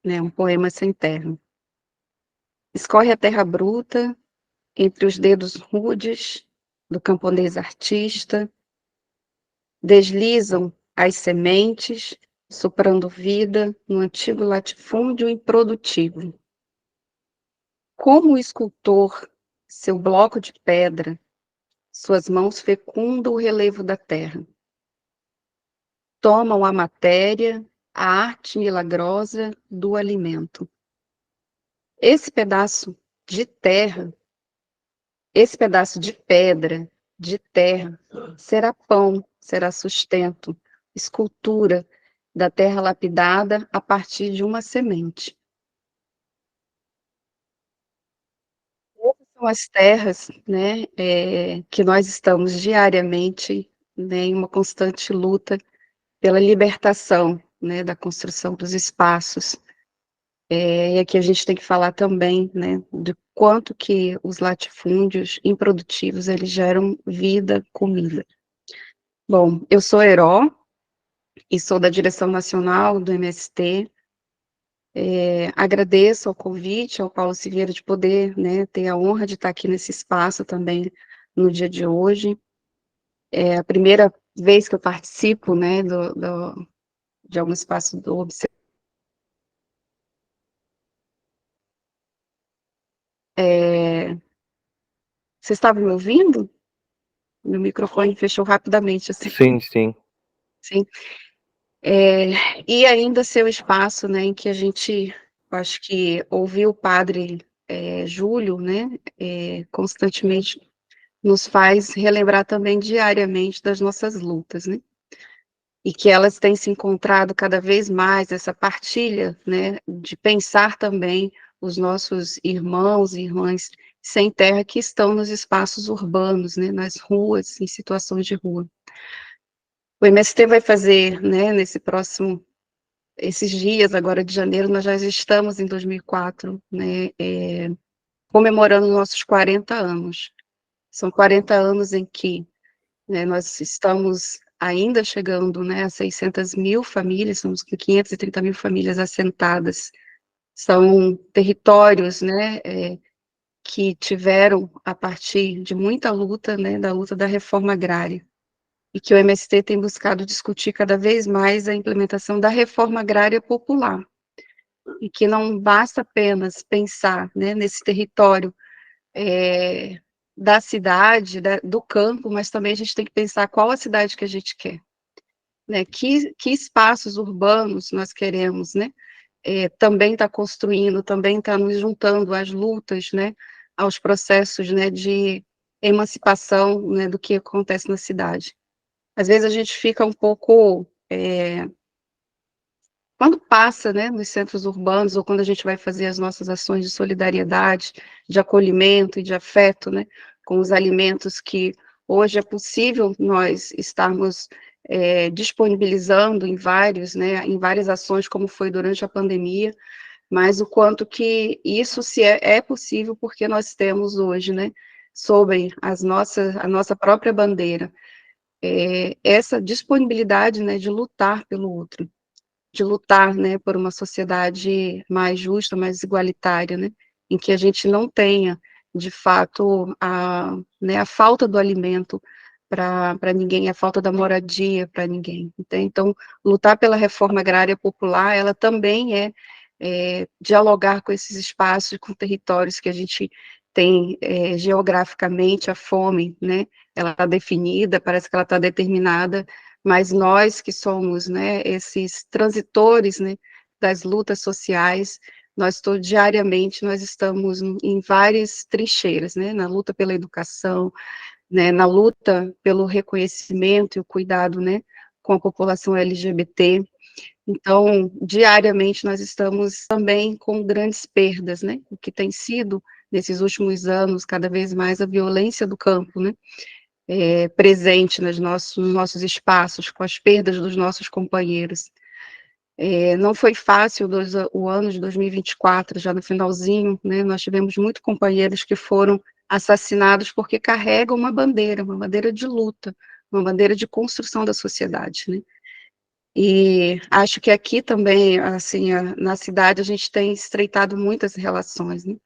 né, um poema sem terra. Escorre a terra bruta, entre os dedos rudes do camponês artista, deslizam as sementes, soprando vida no antigo latifúndio improdutivo. Como o escultor, seu bloco de pedra, suas mãos fecundam o relevo da terra. Tomam a matéria, a arte milagrosa do alimento. Esse pedaço de terra, esse pedaço de pedra, de terra, será pão, será sustento, escultura da terra lapidada a partir de uma semente. Essas são as terras, né, que nós estamos diariamente, né, em uma constante luta pela libertação, né, da construção dos espaços. E aqui a gente tem que falar também, né, de quanto que os latifúndios improdutivos, eles geram vida, comida. Bom, eu sou Heró, e sou da direção nacional do MST. Agradeço ao convite, ao Paulo Silveira, de poder, né, ter a honra de estar aqui nesse espaço também no dia de hoje. É a primeira vez que eu participo, né, de algum espaço do Observatório. Vocês estavam me ouvindo? Meu microfone fechou rapidamente, assim. Sim, sim. Sim. E ainda ser o espaço, né, em que a gente, acho que ouvir o padre Júlio, né, constantemente nos faz relembrar também diariamente das nossas lutas, né, e que elas têm se encontrado cada vez mais, essa partilha, né, de pensar também os nossos irmãos e irmãs sem terra que estão nos espaços urbanos, né, nas ruas, em situações de rua. O MST vai fazer, né, esses dias agora de janeiro, nós já estamos em 2004, né, comemorando nossos 40 anos. São 40 anos em que, né, nós estamos ainda chegando, né, a 600 mil famílias, somos com 530 mil famílias assentadas. São territórios, né, que tiveram, a partir de muita luta, né, da luta da reforma agrária, e que o MST tem buscado discutir cada vez mais a implementação da reforma agrária popular, e que não basta apenas pensar, né, nesse território da cidade, do campo, mas também a gente tem que pensar qual a cidade que a gente quer, né, que espaços urbanos nós queremos, né, também está construindo, também está nos juntando às lutas, né, aos processos, né, de emancipação, né, do que acontece na cidade. Às vezes a gente fica um pouco, quando passa, né, nos centros urbanos, ou quando a gente vai fazer as nossas ações de solidariedade, de acolhimento e de afeto, né, com os alimentos que hoje é possível nós estarmos disponibilizando em em várias ações, como foi durante a pandemia, mas o quanto que isso é possível porque nós temos hoje, né, sob a nossa própria bandeira, essa disponibilidade, né, de lutar pelo outro, de lutar, né, por uma sociedade mais justa, mais igualitária, né, em que a gente não tenha, de fato, né, a falta do alimento para ninguém, a falta da moradia para ninguém. Então, lutar pela reforma agrária popular, ela também dialogar com esses espaços, com territórios que a gente tem geograficamente a fome, né, ela está definida, parece que ela está determinada, mas nós que somos, né, esses transitores, né, das lutas sociais, diariamente nós estamos em várias trincheiras, né, na luta pela educação, né, na luta pelo reconhecimento e o cuidado, né, com a população LGBT. Então, diariamente nós estamos também com grandes perdas, né, o que tem sido, nesses últimos anos, cada vez mais a violência do campo, né, presente nos nossos espaços, com as perdas dos nossos companheiros. Não foi fácil o ano de 2024, já no finalzinho, né, nós tivemos muitos companheiros que foram assassinados porque carregam uma bandeira de luta, uma bandeira de construção da sociedade, né. E acho que aqui também, assim, na cidade, a gente tem estreitado muitas relações, né,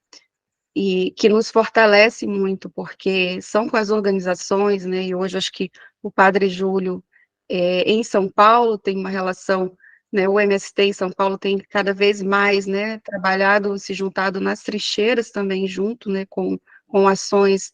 e que nos fortalece muito, porque são com as organizações, né, e hoje acho que o Padre Júlio, em São Paulo, tem uma relação, né, o MST em São Paulo tem cada vez mais, né, trabalhado, se juntado nas trincheiras também junto, né, com ações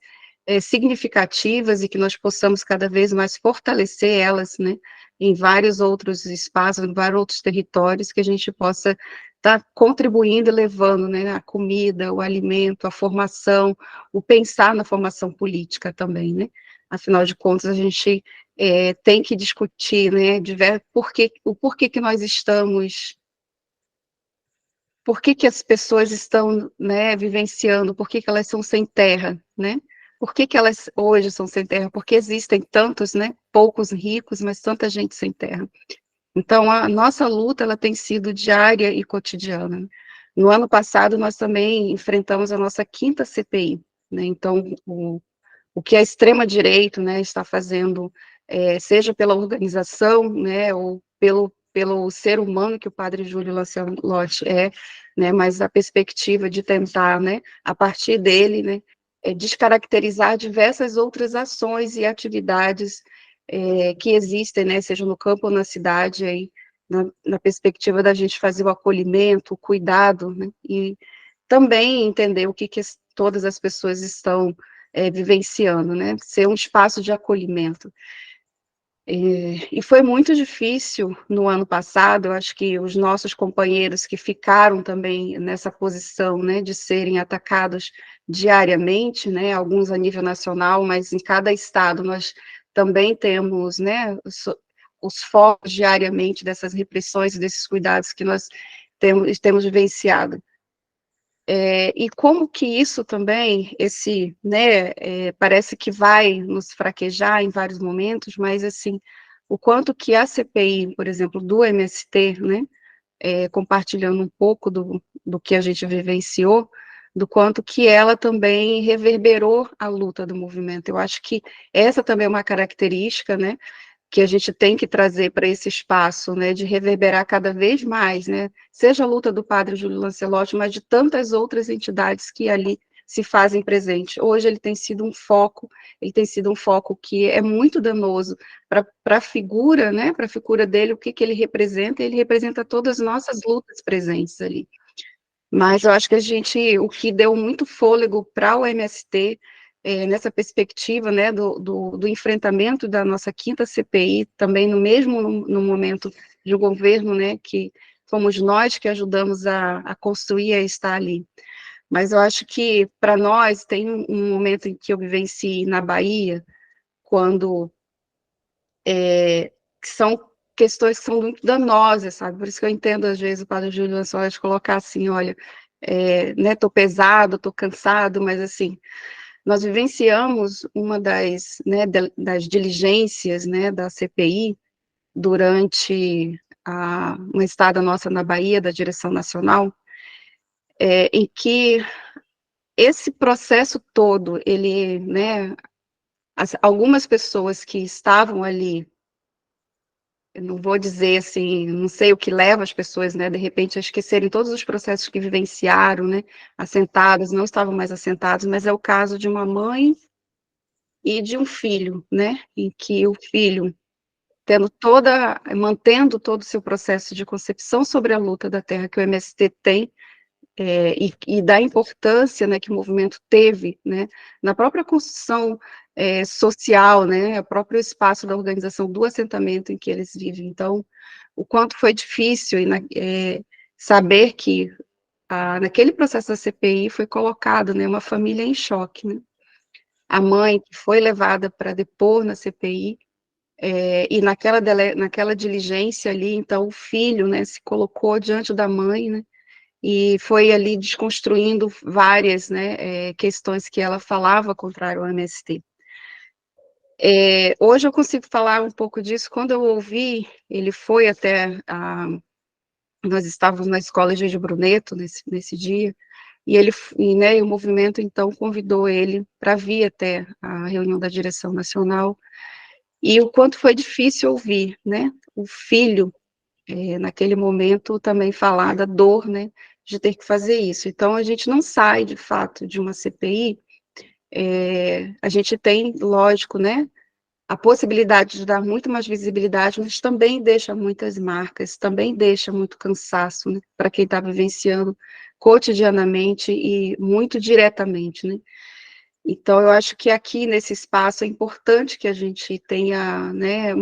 significativas e que nós possamos cada vez mais fortalecer elas, né, em vários outros espaços, em vários outros territórios, que a gente possa estar contribuindo e levando, né, a comida, o alimento, a formação, o pensar na formação política também, né, afinal de contas, a gente tem que discutir, né, o porquê que nós estamos, por que as pessoas estão, né, vivenciando, por que elas são sem terra, né, por que elas hoje são sem terra, porque existem tantos, né, poucos ricos, mas tanta gente sem terra. Então, a nossa luta, ela tem sido diária e cotidiana. No ano passado, nós também enfrentamos a nossa 5ª CPI, né? Então, o que a extrema-direita, né, está fazendo, seja pela organização, né, ou pelo ser humano que o padre Júlio Lancelotti é, né, mas a perspectiva de tentar, né, a partir dele, né, descaracterizar diversas outras ações e atividades que existem, né, seja no campo ou na cidade, aí, na perspectiva da gente fazer o acolhimento, o cuidado, né, e também entender o que todas as pessoas estão vivenciando, né, ser um espaço de acolhimento. E foi muito difícil no ano passado, eu acho que os nossos companheiros que ficaram também nessa posição, né, de serem atacados diariamente, né, alguns a nível nacional, mas em cada estado nós também temos, né, os focos diariamente dessas repressões e desses cuidados que nós temos vivenciado. E como que isso também, né, parece que vai nos fraquejar em vários momentos, mas, assim, o quanto que a CPI, por exemplo, do MST, né, compartilhando um pouco do que a gente vivenciou, do quanto que ela também reverberou a luta do movimento. Eu acho que essa também é uma característica, né, que a gente tem que trazer para esse espaço, né, de reverberar cada vez mais, né, seja a luta do padre Júlio Lancelotti, mas de tantas outras entidades que ali se fazem presente. Hoje ele tem sido um foco que é muito danoso para a figura, né, para a figura dele, o que ele representa todas as nossas lutas presentes ali. Mas eu acho que o que deu muito fôlego para o MST, nessa perspectiva, né, do enfrentamento da nossa 5ª CPI, também no momento de governo, né, que fomos nós que ajudamos a construir e a estar ali. Mas eu acho que, para nós, tem um momento em que eu vivenciei na Bahia, quando que são questões que são muito danosas, sabe? Por isso que eu entendo, às vezes, o padre Júlio Lancelotti colocar assim, olha, né, tô pesado, tô cansado, mas, assim, nós vivenciamos uma das diligências, né, da CPI, durante uma estada nossa na Bahia, da direção nacional, em que esse processo todo, ele, né, algumas pessoas que estavam ali, eu não vou dizer assim, não sei o que leva as pessoas, né, de repente, a esquecerem todos os processos que vivenciaram, né, assentados, não estavam mais assentados, mas é o caso de uma mãe e de um filho, né, em que o filho, mantendo todo o seu processo de concepção sobre a luta da terra que o MST tem, e da importância, né, que o movimento teve, né, na própria construção social, né, o próprio espaço da organização do assentamento em que eles vivem. Então, o quanto foi difícil saber que naquele processo da CPI foi colocado, né, uma família em choque, né, a mãe que foi levada para depor na CPI, e naquela diligência ali, então o filho, né, se colocou diante da mãe, né, e foi ali desconstruindo várias, né, questões que ela falava contrário ao MST. Hoje eu consigo falar um pouco disso, quando eu ouvi, ele foi nós estávamos na escola de Bruneto nesse dia, e o movimento então convidou ele para vir até a reunião da direção nacional, e o quanto foi difícil ouvir, né, o filho, naquele momento, também falar da dor, né, de ter que fazer isso. Então, a gente não sai, de fato, de uma CPI, a gente tem, lógico, né, a possibilidade de dar muito mais visibilidade, mas também deixa muitas marcas, também deixa muito cansaço, né, para quem está vivenciando cotidianamente e muito diretamente, né. Então, eu acho que aqui, nesse espaço, é importante que a gente tenha, né,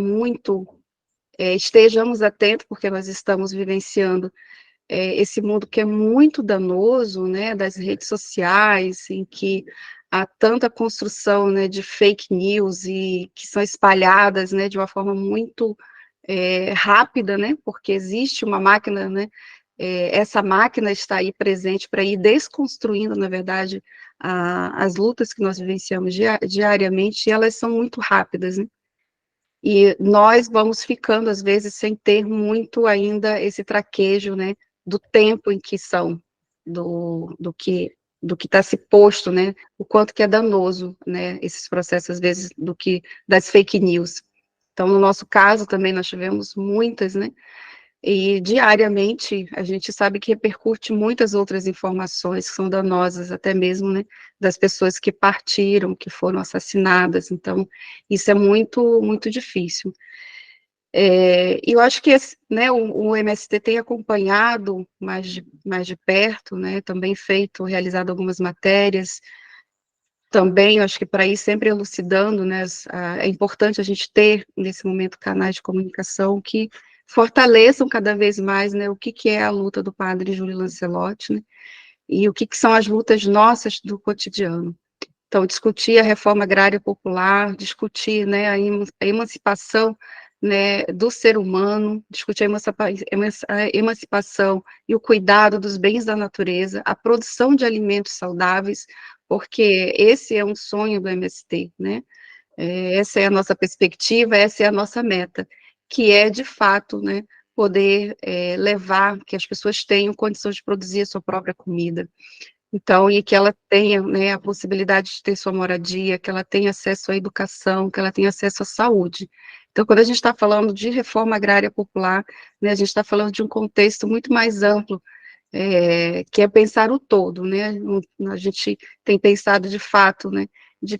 estejamos atentos, porque nós estamos vivenciando esse mundo que é muito danoso, né, das redes sociais, em que há tanta construção, né, de fake news e que são espalhadas, né, de uma forma muito rápida, né, porque existe uma máquina, né, essa máquina está aí presente para ir desconstruindo, na verdade, as lutas que nós vivenciamos diariamente, e elas são muito rápidas, né. E nós vamos ficando, às vezes, sem ter muito ainda esse traquejo, né, do tempo em que são, do que está se posto, né, o quanto que é danoso, né, esses processos, às vezes, das fake news. Então, no nosso caso, também nós tivemos muitas, né, e diariamente a gente sabe que repercute muitas outras informações que são danosas, até mesmo, né, das pessoas que partiram, que foram assassinadas. Então, isso é muito, muito difícil. E eu acho que né, o MST tem acompanhado mais de perto, né, também realizado algumas matérias, também, eu acho que para ir sempre elucidando, né, é importante a gente ter, nesse momento, canais de comunicação que fortaleçam cada vez mais, né, o que é a luta do padre Júlio Lancelotti, né, e o que são as lutas nossas do cotidiano. Então, discutir a reforma agrária popular, discutir, né, a emancipação, né, do ser humano, discutir a emancipação e o cuidado dos bens da natureza, a produção de alimentos saudáveis, porque esse é um sonho do MST, né? Essa é a nossa perspectiva, essa é a nossa meta, que é, de fato, né, poder levar que as pessoas tenham condições de produzir a sua própria comida. Então, e que ela tenha, né, a possibilidade de ter sua moradia, que ela tenha acesso à educação, que ela tenha acesso à saúde. Então, quando a gente está falando de reforma agrária popular, né, a gente está falando de um contexto muito mais amplo, que é pensar o todo, né? A gente tem pensado de fato, né, de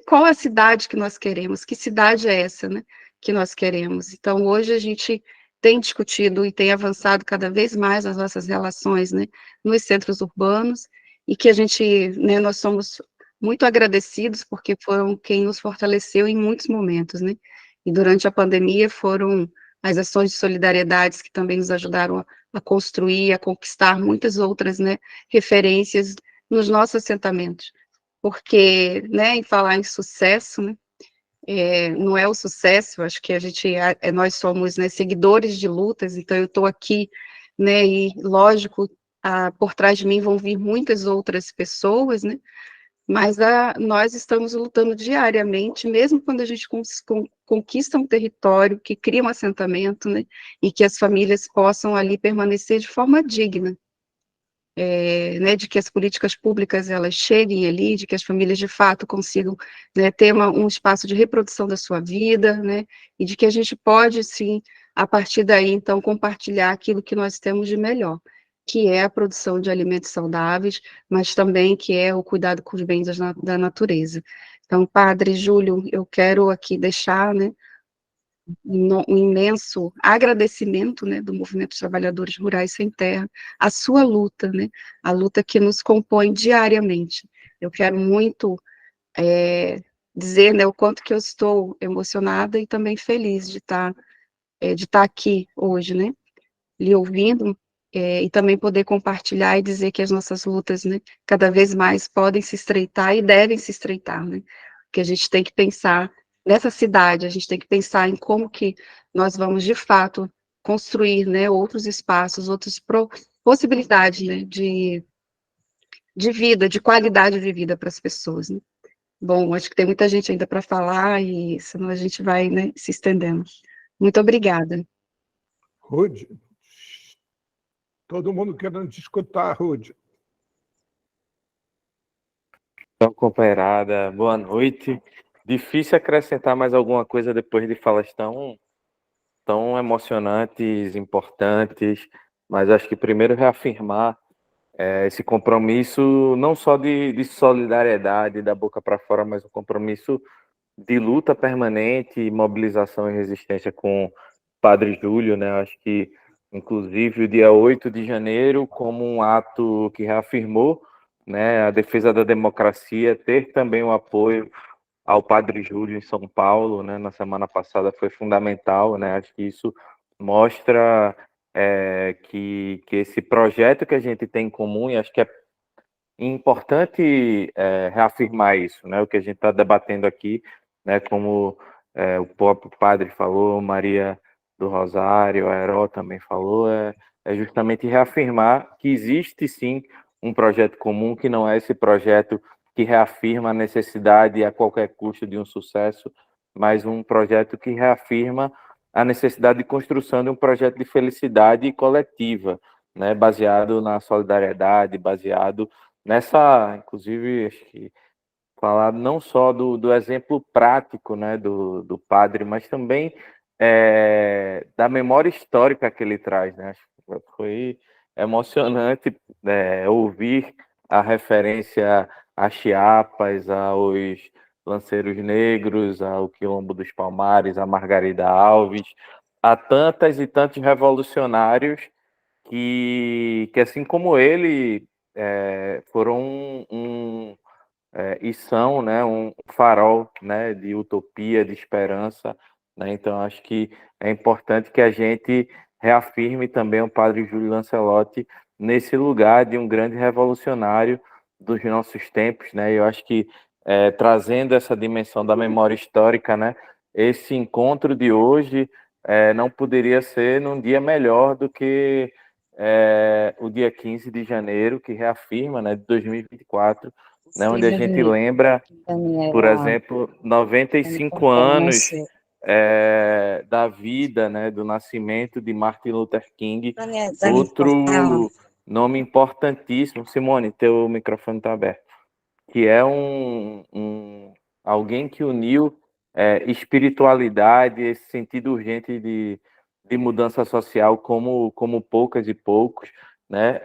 qual a cidade que nós queremos, que cidade é essa, né, que nós queremos. Então, hoje a gente tem discutido e tem avançado cada vez mais as nossas relações, né, nos centros urbanos, e que a gente, né, nós somos muito agradecidos, porque foram quem nos fortaleceu em muitos momentos, né, e durante a pandemia foram as ações de solidariedade que também nos ajudaram a construir, a conquistar muitas outras, né, referências nos nossos assentamentos, porque, né, em falar em sucesso, né, não é o sucesso, acho que nós somos, né, seguidores de lutas, então eu estou aqui, né, e lógico, por trás de mim vão vir muitas outras pessoas, né, mas nós estamos lutando diariamente, mesmo quando a gente conquista um território, que cria um assentamento, né, e que as famílias possam ali permanecer de forma digna, né, de que as políticas públicas elas cheguem ali, de que as famílias de fato consigam, né, ter um espaço de reprodução da sua vida, né, e de que a gente pode sim, a partir daí então compartilhar aquilo que nós temos de melhor, que é a produção de alimentos saudáveis, mas também que é o cuidado com os bens da natureza. Então, Padre Júlio, eu quero aqui deixar, né, um imenso agradecimento, né, do Movimento dos Trabalhadores Rurais Sem Terra, a sua luta, né, a luta que nos compõe diariamente. Eu quero muito dizer, né, o quanto que eu estou emocionada e também feliz de estar aqui hoje, né, lhe ouvindo, e também poder compartilhar e dizer que as nossas lutas, né, cada vez mais podem se estreitar e devem se estreitar, né, que a gente tem que pensar nessa cidade, a gente tem que pensar em como que nós vamos, de fato, construir, né, outros espaços, outras possibilidades, né, de vida, de qualidade de vida para as pessoas, né. Bom, acho que tem muita gente ainda para falar, e senão a gente vai, né, se estendendo. Muito obrigada. Rude, todo mundo querendo te escutar, Rude. Então, companheirada, boa noite. Difícil acrescentar mais alguma coisa depois de falas tão emocionantes, importantes, mas acho que primeiro reafirmar esse compromisso não só de solidariedade da boca para fora, mas um compromisso de luta permanente, mobilização e resistência com o Padre Júlio, né? Acho que, inclusive, o dia 8 de janeiro, como um ato que reafirmou, né, a defesa da democracia, ter também o apoio ao Padre Júlio em São Paulo, né, na semana passada foi fundamental, né? Acho que isso mostra que esse projeto que a gente tem em comum, e acho que é importante reafirmar isso, né? O que a gente está debatendo aqui, né? Como o próprio padre falou, Maria do Rosário, a Heró também falou, é justamente reafirmar que existe sim um projeto comum, que não é esse projeto que reafirma a necessidade a qualquer custo de um sucesso, mas um projeto que reafirma a necessidade de construção de um projeto de felicidade coletiva, né, baseado na solidariedade, baseado nessa, inclusive, acho que falar não só do exemplo prático, né, do padre, mas também da memória histórica que ele traz, né? Acho que foi emocionante ouvir a referência a Chiapas, aos Lanceiros Negros, ao Quilombo dos Palmares, a Margarida Alves, a tantas e tantos revolucionários que assim como ele, foram e são, né, um farol, né, de utopia, de esperança, né? Então acho que é importante que a gente reafirme também o padre Júlio Lancelotti nesse lugar de um grande revolucionário dos nossos tempos, né? Eu acho que trazendo essa dimensão da memória histórica, né, esse encontro de hoje não poderia ser num dia melhor do que o dia 15 de janeiro, que reafirma, né, de 2024, né, onde a gente lembra, por exemplo, 95 anos da vida, né, do nascimento de Martin Luther King, outro nome importantíssimo. Simone, teu microfone está aberto. Que é alguém que uniu espiritualidade, esse sentido urgente de mudança social como poucas e poucos, né?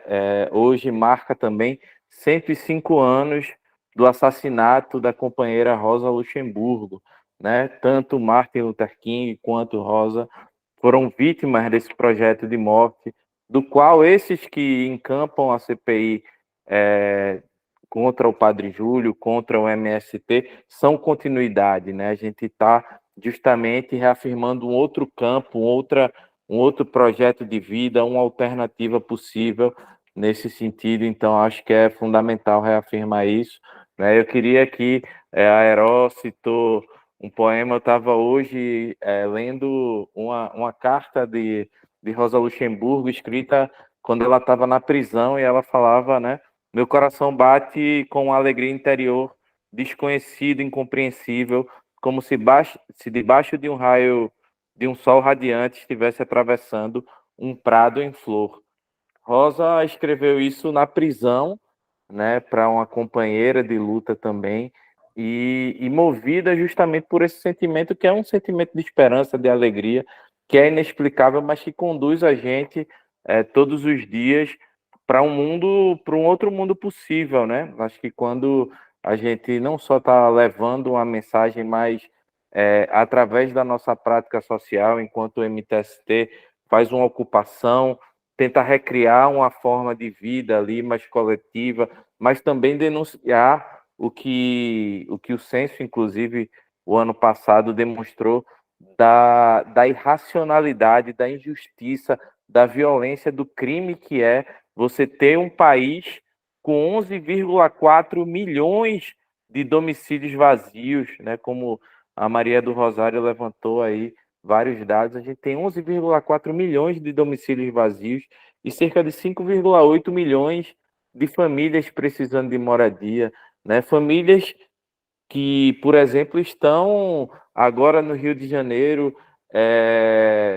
Hoje marca também 105 anos do assassinato da companheira Rosa Luxemburgo, né? Tanto Martin Luther King quanto Rosa foram vítimas desse projeto de morte, do qual esses que encampam a CPI contra o Padre Júlio, contra o MST, são continuidade, né? A gente está justamente reafirmando um outro campo, um outro projeto de vida, uma alternativa possível nesse sentido. Então, acho que é fundamental reafirmar isso, né? Eu queria aqui, a Heró citou um poema, eu estava hoje lendo uma carta de Rosa Luxemburgo, escrita quando ela estava na prisão, e ela falava, né? Meu coração bate com uma alegria interior, desconhecido, incompreensível, como se debaixo de um raio, de um sol radiante, estivesse atravessando um prado em flor. Rosa escreveu isso na prisão, né, para uma companheira de luta também, e movida justamente por esse sentimento que é um sentimento de esperança, de alegria, que é inexplicável, mas que conduz a gente todos os dias para um mundo, para um outro mundo possível, né? Acho que quando a gente não só está levando uma mensagem, mas através da nossa prática social, enquanto o MTST faz uma ocupação, tenta recriar uma forma de vida ali mais coletiva, mas também denunciar o censo, inclusive, o ano passado demonstrou da irracionalidade, da injustiça, da violência, do crime que é você ter um país com 11,4 milhões de domicílios vazios, né? Como a Maria do Rosário levantou aí vários dados, a gente tem 11,4 milhões de domicílios vazios e cerca de 5,8 milhões de famílias precisando de moradia, né? Famílias que, por exemplo, estão agora no Rio de Janeiro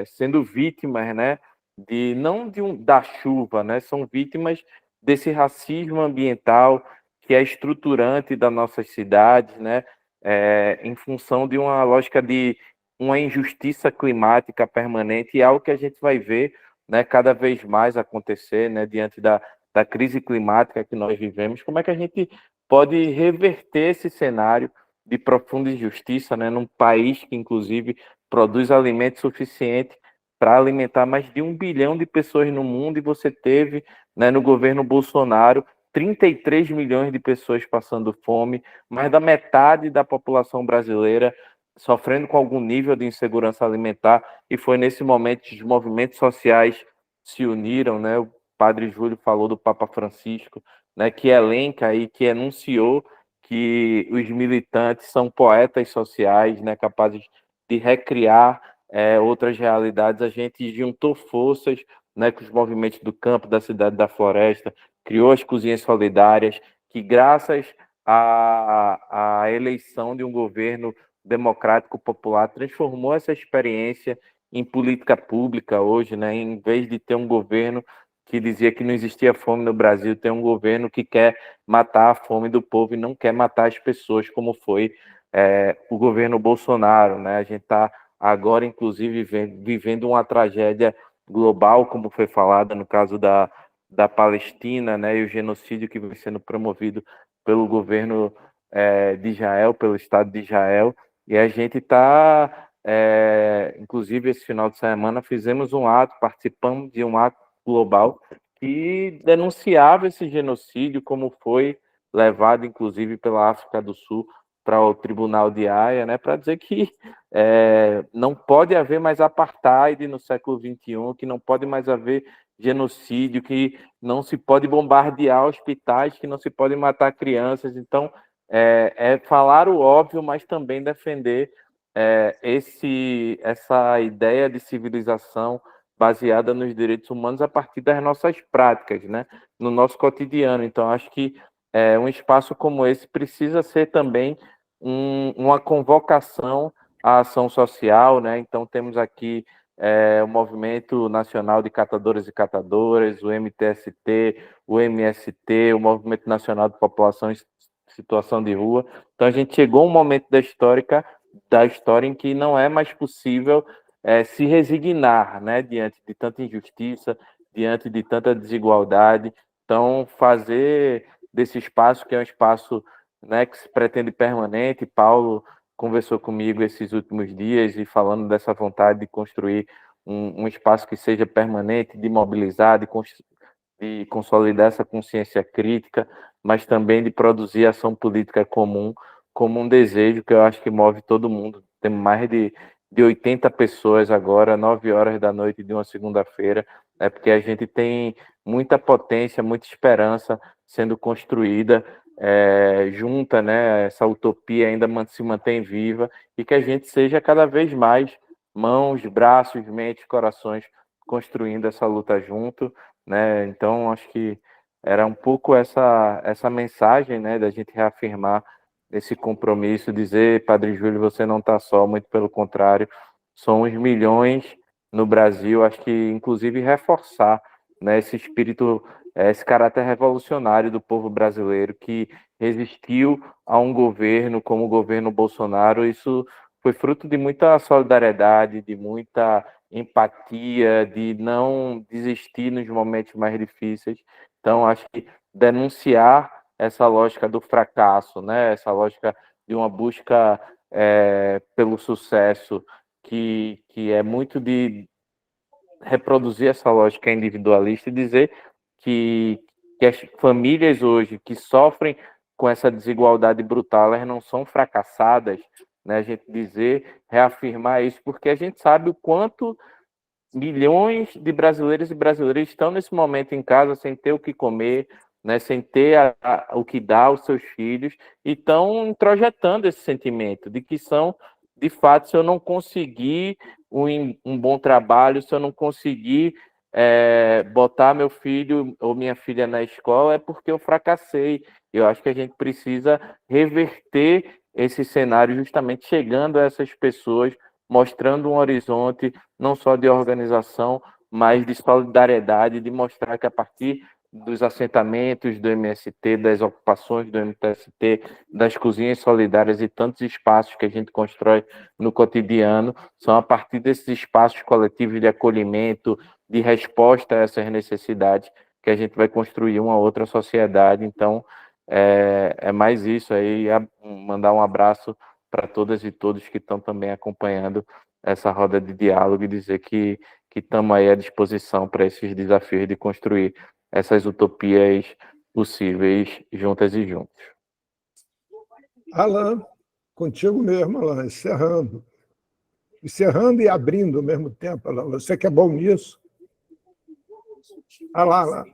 sendo vítimas, né, não da chuva, né, são vítimas desse racismo ambiental que é estruturante das nossas cidades, né, em função de uma lógica de uma injustiça climática permanente, e é algo que a gente vai ver, né, cada vez mais acontecer, né, diante da crise climática que nós vivemos. Como é que a gente pode reverter esse cenário de profunda injustiça, né, num país que, inclusive, produz alimento suficiente para alimentar mais de 1 bilhão de pessoas no mundo, e você teve, né, no governo Bolsonaro, 33 milhões de pessoas passando fome, mais da metade da população brasileira sofrendo com algum nível de insegurança alimentar, e foi nesse momento que os movimentos sociais se uniram, né? O Padre Júlio falou do Papa Francisco, né, que elenca e que enunciou que os militantes são poetas sociais, né, capazes de recriar outras realidades. A gente juntou forças, né, com os movimentos do campo, da cidade, da floresta, criou as cozinhas solidárias, que graças à eleição de um governo democrático popular, transformou essa experiência em política pública hoje, né? Em vez de ter um governo que dizia que não existia fome no Brasil, tem um governo que quer matar a fome do povo e não quer matar as pessoas, como foi o governo Bolsonaro, né? A gente está agora, inclusive, vivendo uma tragédia global, como foi falada no caso da Palestina, né? E o genocídio que vem sendo promovido pelo governo de Israel, pelo Estado de Israel, e a gente está, inclusive esse final de semana, fizemos um ato, participamos de um ato global que denunciava esse genocídio, como foi levado, inclusive, pela África do Sul para o Tribunal de Haia, né, para dizer que não pode haver mais apartheid no século XXI, que não pode mais haver genocídio, que não se pode bombardear hospitais, que não se pode matar crianças. Então, falar o óbvio, mas também defender essa ideia de civilização baseada nos direitos humanos a partir das nossas práticas, né, no nosso cotidiano. Então, acho que um espaço como esse precisa ser também uma convocação à ação social, né? Então, temos aqui o Movimento Nacional de Catadores e Catadoras, o MTST, o MST, o Movimento Nacional de População em Situação de Rua. Então, a gente chegou a um momento da história em que não é mais possível se resignar, né, diante de tanta injustiça, diante de tanta desigualdade. Então, fazer desse espaço, que é um espaço, né, que se pretende permanente. Paulo conversou comigo esses últimos dias e falando dessa vontade de construir um espaço que seja permanente, de mobilizar, de consolidar essa consciência crítica, mas também de produzir ação política comum, como um desejo que eu acho que move todo mundo. Temos mais de 80 pessoas agora, 9 horas da noite de uma segunda-feira, porque a gente tem muita potência, muita esperança sendo construída junta, né? Essa utopia ainda se mantém viva e que a gente seja cada vez mais mãos, braços, mentes, corações construindo essa luta junto, né? Então, acho que era um pouco essa mensagem, né, da gente reafirmar esse compromisso, dizer, Padre Júlio, você não está só, muito pelo contrário, somos milhões no Brasil, acho que, inclusive, reforçar, né, esse espírito, esse caráter revolucionário do povo brasileiro que resistiu a um governo como o governo Bolsonaro. Isso foi fruto de muita solidariedade, de muita empatia, de não desistir nos momentos mais difíceis. Então, acho que denunciar essa lógica do fracasso, né? Essa lógica de uma busca pelo sucesso, que é muito de reproduzir essa lógica individualista e dizer que as famílias hoje que sofrem com essa desigualdade brutal, elas não são fracassadas, né? A gente dizer, reafirmar isso, porque a gente sabe o quanto milhões de brasileiros e brasileiras estão nesse momento em casa sem ter o que comer, né, sem ter o que dar aos seus filhos, e estão introjetando esse sentimento de que são, de fato, se eu não conseguir um bom trabalho, se eu não conseguir botar meu filho ou minha filha na escola, é porque eu fracassei. Eu acho que a gente precisa reverter esse cenário, justamente chegando a essas pessoas, mostrando um horizonte não só de organização, mas de solidariedade, de mostrar que a partir dos assentamentos do MST, das ocupações do MTST, das cozinhas solidárias e tantos espaços que a gente constrói no cotidiano, são a partir desses espaços coletivos de acolhimento, de resposta a essas necessidades, que a gente vai construir uma outra sociedade. Então, é mais isso aí, mandar um abraço para todas e todos que estão também acompanhando essa roda de diálogo e dizer que estamos aí à disposição para esses desafios de construir essas utopias possíveis juntas e juntos. Alan, contigo mesmo, Alan, encerrando. Encerrando e abrindo ao mesmo tempo, Alan. Você que é bom nisso. Alan.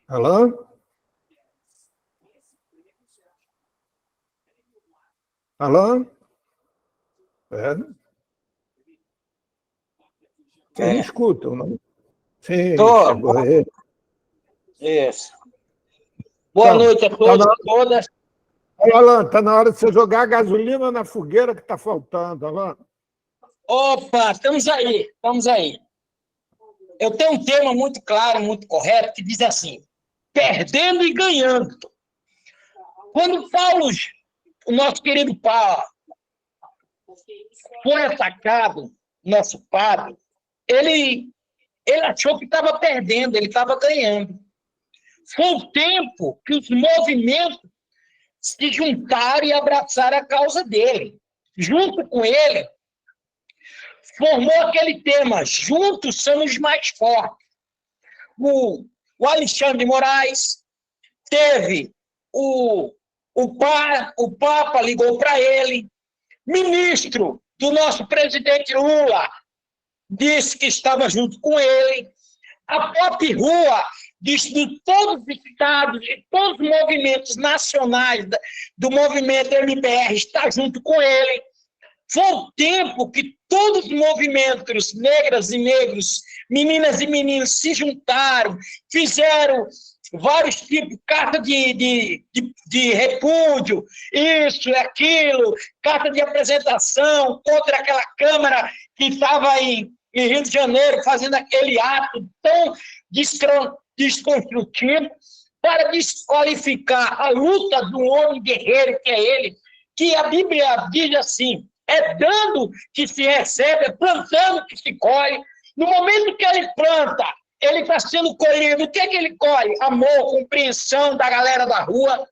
Alan? Alan? Vocês me escutam, não? Sim, Tô. chegou aí. Isso. Boa Então, noite a todos e todas. Ô, Alan, está na hora de você jogar gasolina na fogueira que está faltando, Alan. Opa, estamos aí, estamos aí. Eu tenho um tema muito claro, muito correto, que diz assim: perdendo e ganhando. Quando Paulo, o nosso querido Paulo, foi atacado, nosso padre, ele achou que estava perdendo, ele estava ganhando. Foi o tempo que os movimentos se juntaram e abraçaram a causa dele. Junto com ele, formou aquele tema: juntos somos mais fortes. O Alexandre de Moraes teve o Papa ligou para ele, ministro do nosso presidente Lula disse que estava junto com ele, a Pop Rua disse de todos os estados, de todos os movimentos nacionais do movimento MBR está junto com ele. Foi o tempo que todos os movimentos negras e negros, meninas e meninos se juntaram, fizeram vários tipos, carta de repúdio, isso e aquilo, carta de apresentação contra aquela Câmara que estava em Rio de Janeiro fazendo aquele ato tão desconstrutivo para desqualificar a luta do homem guerreiro que é ele, que a Bíblia diz assim: é dando que se recebe, é plantando que se colhe. No momento que ele planta, ele está sendo colhido. O que é que ele colhe? Amor, compreensão da galera da rua.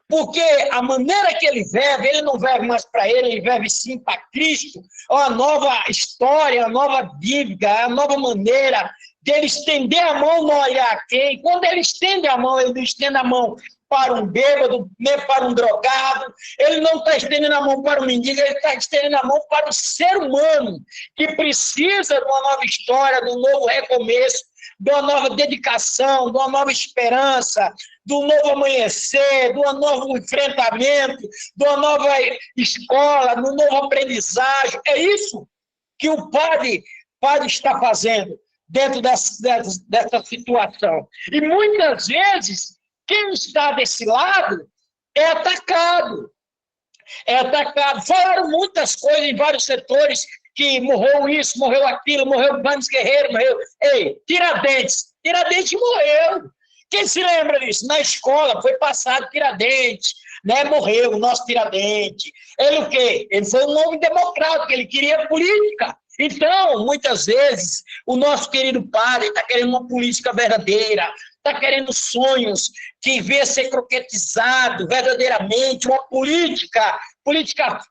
Porque a maneira que ele vive, ele não vive mais para ele vive sim para Cristo. É uma nova história, uma nova dívida, uma nova maneira dele estender a mão, não olhar a quem. Quando ele estende a mão, ele não estende a mão para um bêbado, nem para um drogado, ele não está estendendo a mão para o mendigo, ele está estendendo a mão para o ser humano, que precisa de uma nova história, de um novo recomeço, de uma nova dedicação, de uma nova esperança, de um novo amanhecer, de um novo enfrentamento, de uma nova escola, de um novo aprendizagem. É isso que o padre está fazendo dentro dessa situação. E muitas vezes, quem está desse lado é atacado. É atacado. Falaram muitas coisas em vários setores, que morreu isso, morreu aquilo, morreu Bandes Guerreiro, morreu... Ei, Tiradentes. Tiradentes morreu. Quem se lembra disso? Na escola foi passado Tiradentes, né? Morreu o nosso Tiradentes. Ele o quê? Ele foi um nome democrático, ele queria política. Então, muitas vezes, o nosso querido padre está querendo uma política verdadeira, está querendo sonhos que venha ser croquetizado verdadeiramente, uma política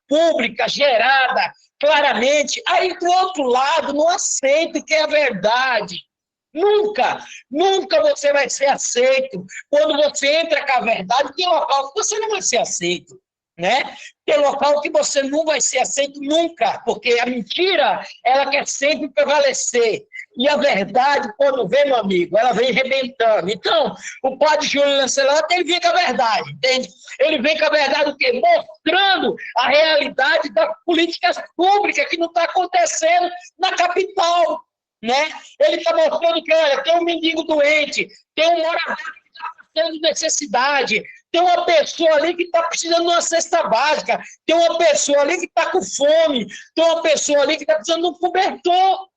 pública gerada claramente. Aí, do outro lado, não aceita o que é a verdade. Nunca você vai ser aceito. Quando você entra com a verdade, tem local que você não vai ser aceito, né? Tem local que você não vai ser aceito nunca, porque a mentira, ela quer sempre prevalecer. E a verdade, quando vem, meu amigo, ela vem arrebentando. Então, o padre Júlio Lancelotti, ele vem com a verdade, entende? Ele vem com a verdade o quê? Mostrando a realidade das políticas públicas que não está acontecendo na capital, né? Ele está mostrando que, olha, tem um mendigo doente, tem um morador que está passando necessidade, tem uma pessoa ali que está precisando de uma cesta básica, tem uma pessoa ali que está com fome, tem uma pessoa ali que está precisando de um cobertor.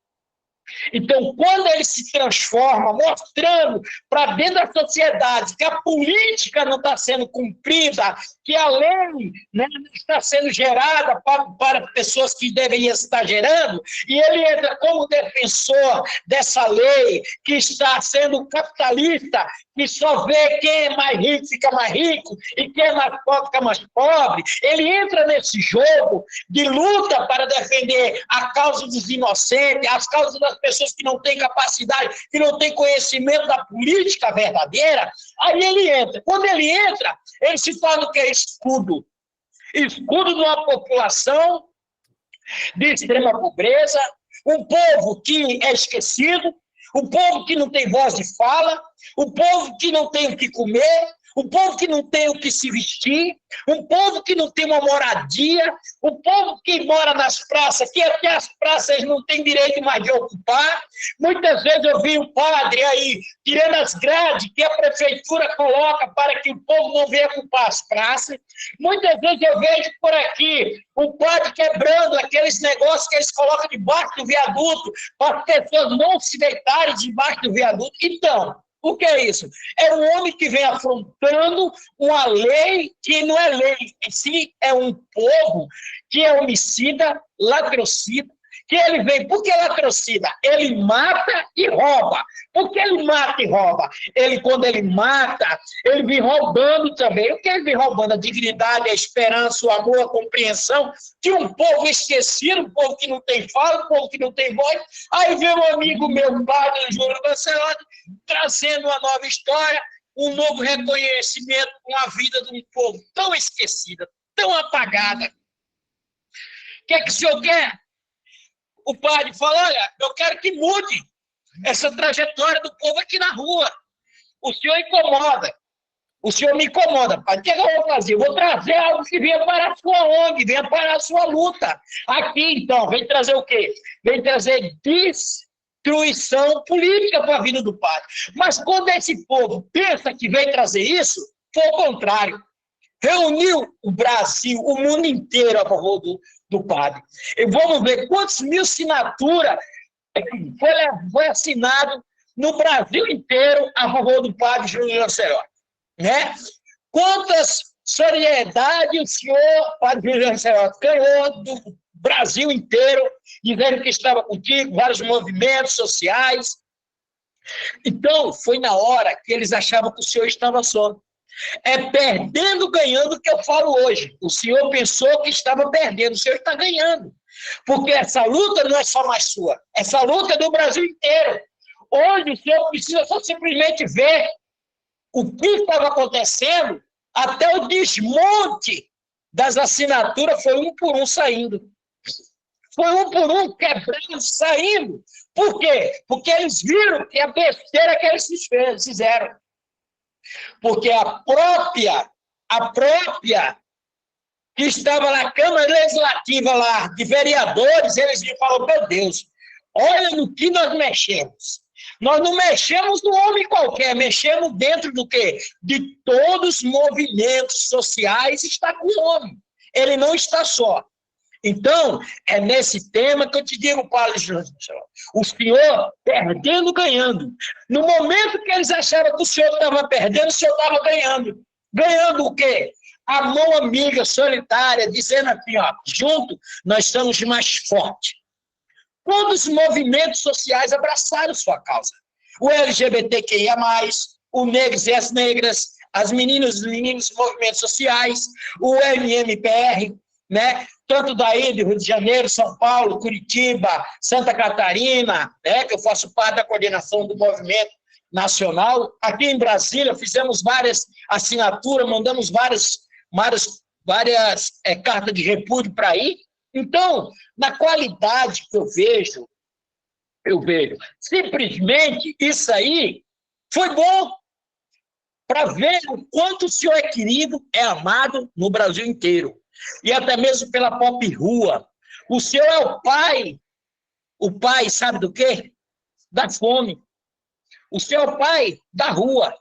Então, quando ele se transforma, mostrando para dentro da sociedade que a política não está sendo cumprida, que a lei, né, não está sendo gerada para pessoas que deveriam estar gerando, e ele entra como defensor dessa lei que está sendo capitalista, que só vê quem é mais rico fica mais rico e quem é mais pobre fica mais pobre, ele entra nesse jogo de luta para defender a causa dos inocentes, as causas das pessoas que não têm capacidade, que não têm conhecimento da política verdadeira. Aí ele entra. Quando ele entra, ele se torna o que é escudo. Escudo de uma população de extrema pobreza, um povo que é esquecido, um povo que não tem voz de fala, um povo que não tem o que comer, um povo que não tem o que se vestir, um povo que não tem uma moradia, um povo que mora nas praças, que até as praças não têm direito mais de ocupar. Muitas vezes eu vi um padre aí tirando as grades que a prefeitura coloca para que o povo não venha ocupar as praças. Muitas vezes eu vejo por aqui um padre quebrando aqueles negócios que eles colocam debaixo do viaduto para as pessoas não se deitarem debaixo do viaduto. Então, o que é isso? É um homem que vem afrontando uma lei que não é lei, em si é um povo que é homicida, latrocida, que ele vem, por que latrocida? Ele mata e rouba. Por que ele mata e rouba? Ele, quando ele mata, ele vem roubando também. O que ele vem roubando? A dignidade, a esperança, o amor, a compreensão de um povo esquecido, um povo que não tem fala, um povo que não tem voz. Aí vem um amigo meu, padre Júlio Lancelotti, trazendo uma nova história, um novo reconhecimento com a vida de um povo tão esquecida, tão apagada. O que é que o senhor quer? O padre fala, olha, eu quero que mude essa trajetória do povo aqui na rua. O senhor incomoda. O senhor me incomoda. Padre, o que eu vou fazer? Eu vou trazer algo que venha para a sua ONG, venha para a sua luta. Aqui, então, vem trazer o quê? Vem trazer destruição política para a vida do padre. Mas quando esse povo pensa que vem trazer isso, foi o contrário. Reuniu o Brasil, o mundo inteiro a favor do padre. E vamos ver quantas mil assinaturas foi assinado no Brasil inteiro a favor do padre Júlio Lancelotti, né? Quantas solidariedade o senhor, padre Júlio Lancelotti, ganhou do Brasil inteiro, dizendo que estava contigo, vários movimentos sociais. Então, foi na hora que eles achavam que o senhor estava só. É perdendo, ganhando que eu falo hoje. O senhor pensou que estava perdendo, o senhor está ganhando. Porque essa luta não é só mais sua, essa luta é do Brasil inteiro. Hoje o senhor precisa só simplesmente ver o que estava acontecendo, até o desmonte das assinaturas foi um por um saindo. Foi um por um quebrando, saindo. Por quê? Porque eles viram que a besteira que eles fizeram. Porque a própria que estava na Câmara Legislativa lá, de vereadores, eles me falaram, meu Deus, olha no que nós mexemos. Nós não mexemos no homem qualquer, mexemos dentro do quê? De todos os movimentos sociais, está com o homem. Ele não está só. Então, é nesse tema que eu te digo, Paulo Júnior, o senhor perdendo, ganhando. No momento que eles acharam que o senhor estava perdendo, o senhor estava ganhando. Ganhando o quê? A mão amiga, solitária, dizendo assim, ó, junto nós somos mais fortes. Quantos movimentos sociais abraçaram sua causa? O LGBTQIA+, o Negros e as Negras, as meninas e meninos dos movimentos sociais, o MMPR, né? Tanto daí do Rio de Janeiro, São Paulo, Curitiba, Santa Catarina, né? Que eu faço parte da coordenação do movimento nacional. Aqui em Brasília, fizemos várias assinaturas, mandamos várias cartas de repúdio para aí. Então, na qualidade que eu vejo, simplesmente isso aí foi bom para ver o quanto o senhor é querido, é amado no Brasil inteiro. E até mesmo pela pop rua. O senhor é o pai, sabe do quê? Da fome. O senhor é o pai da rua.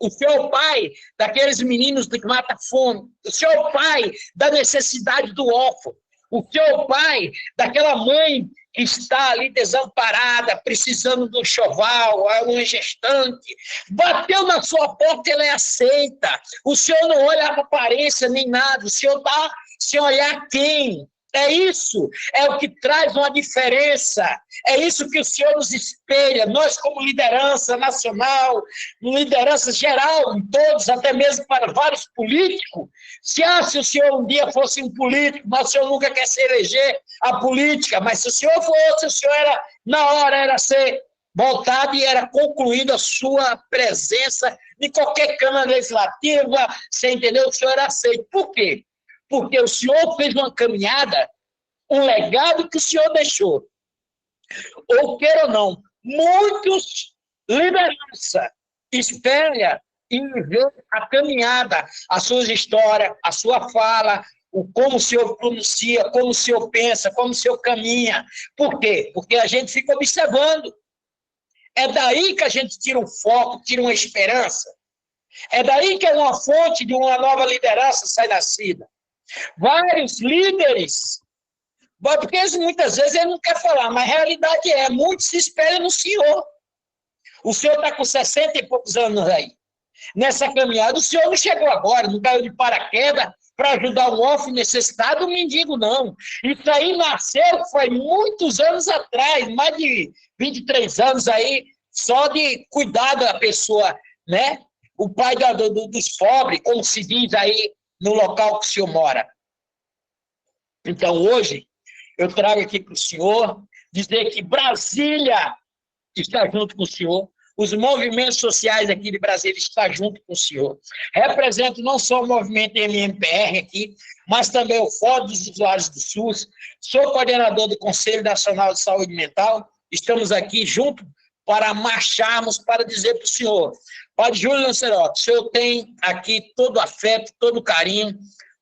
O senhor é o pai daqueles meninos que matam fome. O senhor é o pai da necessidade do órfão. O senhor é o pai daquela mãe que está ali desamparada, precisando do enxoval, uma gestante. Bateu na sua porta, ela é aceita. O senhor não olha a aparência nem nada. O senhor dá sem olhar quem. É isso, é o que traz uma diferença, é isso que o senhor nos espelha, nós como liderança nacional, liderança geral, em todos, até mesmo para vários políticos. Se o senhor um dia fosse um político, mas o senhor nunca quer se eleger a política, mas se o senhor fosse, o senhor era, na hora era ser voltado e era concluída a sua presença em qualquer Câmara Legislativa, você entendeu? O senhor era aceito. Por quê? Porque o senhor fez uma caminhada, um legado que o senhor deixou. Ou queira ou não, muitos liderança espelha e ver a caminhada, a sua história, a sua fala, como o senhor pronuncia, como o senhor pensa, como o senhor caminha. Por quê? Porque a gente fica observando. É daí que a gente tira um foco, tira uma esperança. É daí que é uma fonte de uma nova liderança sai nascida. Vários líderes, porque muitas vezes ele não quer falar, mas a realidade é, muitos se espelham no senhor. O senhor está com 60 e poucos anos aí. Nessa caminhada, o senhor não chegou agora, não caiu de paraquedas para ajudar um órfão necessitado, um mendigo, não. Isso aí nasceu, foi muitos anos atrás, mais de 23 anos aí, só de cuidar da pessoa, né? O pai dos pobres, como se diz aí no local que o senhor mora. Então, hoje, eu trago aqui para o senhor dizer que Brasília está junto com o senhor, os movimentos sociais aqui de Brasília estão junto com o senhor. Represento não só o movimento MMPR aqui, mas também o Fórum dos Usuários do SUS, sou coordenador do Conselho Nacional de Saúde Mental, estamos aqui juntos para marcharmos, para dizer para o senhor, Padre Júlio Lancerotti, o senhor tem aqui todo o afeto, todo o carinho,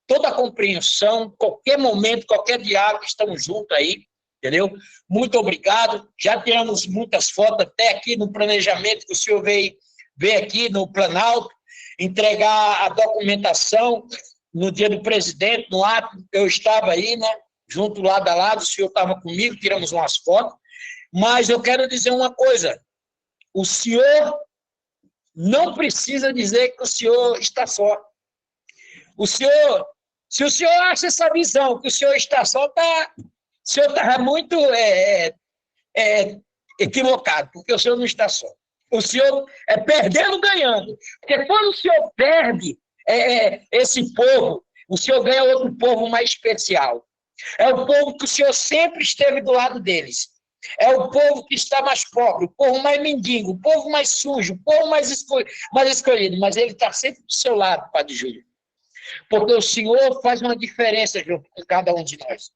toda a compreensão, qualquer momento, qualquer diálogo, estamos juntos aí, entendeu? Muito obrigado. Já tiramos muitas fotos até aqui no planejamento que o senhor veio aqui no Planalto, entregar a documentação no dia do presidente, no ato, eu estava aí, né? Junto lado a lado, o senhor estava comigo, tiramos umas fotos, mas eu quero dizer uma coisa, o senhor não precisa dizer que o senhor está só. Se o senhor acha essa visão que o senhor está só, o senhor está muito equivocado, porque o senhor não está só. O senhor é perdendo, ganhando. Porque quando o senhor perde esse povo, o senhor ganha outro povo mais especial. É o povo que o senhor sempre esteve do lado deles. É o povo que está mais pobre, o povo mais mendigo, o povo mais sujo, o povo mais escolhido. Mas ele está sempre do seu lado, Padre Júlio. Porque o senhor faz uma diferença junto com cada um de nós.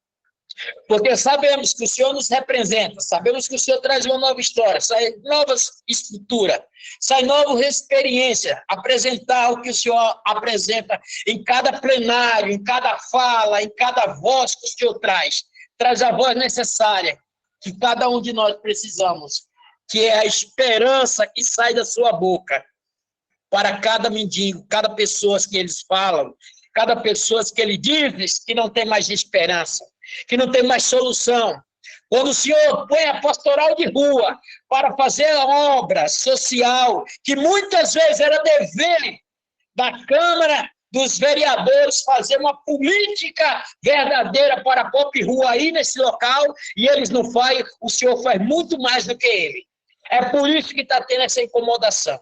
Porque sabemos que o senhor nos representa, sabemos que o senhor traz uma nova história, sai novas estruturas, sai nova experiência, apresentar o que o senhor apresenta em cada plenário, em cada fala, em cada voz que o senhor traz a voz necessária que cada um de nós precisamos, que é a esperança que sai da sua boca para cada mendigo, cada pessoa que eles falam, cada pessoa que ele diz que não tem mais esperança, que não tem mais solução. Quando o senhor põe a pastoral de rua para fazer a obra social, que muitas vezes era dever da Câmara dos Vereadores fazer uma política verdadeira para a pop rua aí nesse local, e eles não fazem, o senhor faz muito mais do que ele. É por isso que está tendo essa incomodação.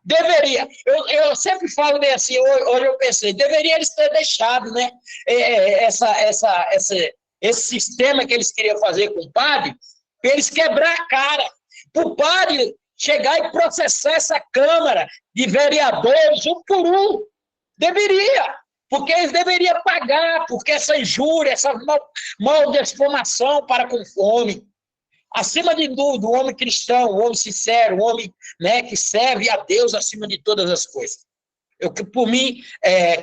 Deveria, eu sempre falo bem assim, hoje eu pensei, deveria eles ter deixado, né, esse sistema que eles queriam fazer com o padre, para eles quebrar a cara, para o padre chegar e processar essa Câmara de Vereadores, um por um. Deveria, porque eles deveriam pagar, porque essa injúria, essa maldeformação para com fome. Acima de tudo, o homem cristão, o homem sincero, o homem, né, que serve a Deus acima de todas as coisas. Eu, por mim,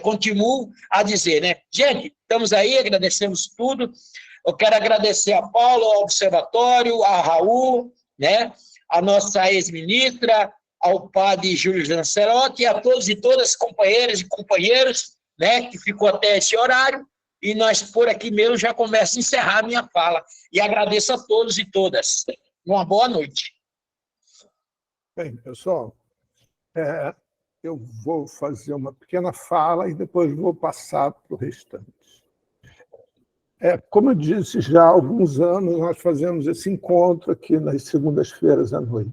continuo a dizer, né? Gente, estamos aí, agradecemos tudo. Eu quero agradecer a Paulo, ao Observatório, a Raul, né? A nossa ex-ministra, ao padre Júlio Lancerotti, e a todos e todas, companheiras e companheiros, né, que ficou até esse horário. E nós, por aqui mesmo, já começo a encerrar a minha fala. E agradeço a todos e todas. Uma boa noite. Bem, pessoal, eu vou fazer uma pequena fala e depois vou passar para o restante. Como eu disse, já há alguns anos nós fazemos esse encontro aqui nas segundas-feiras à noite,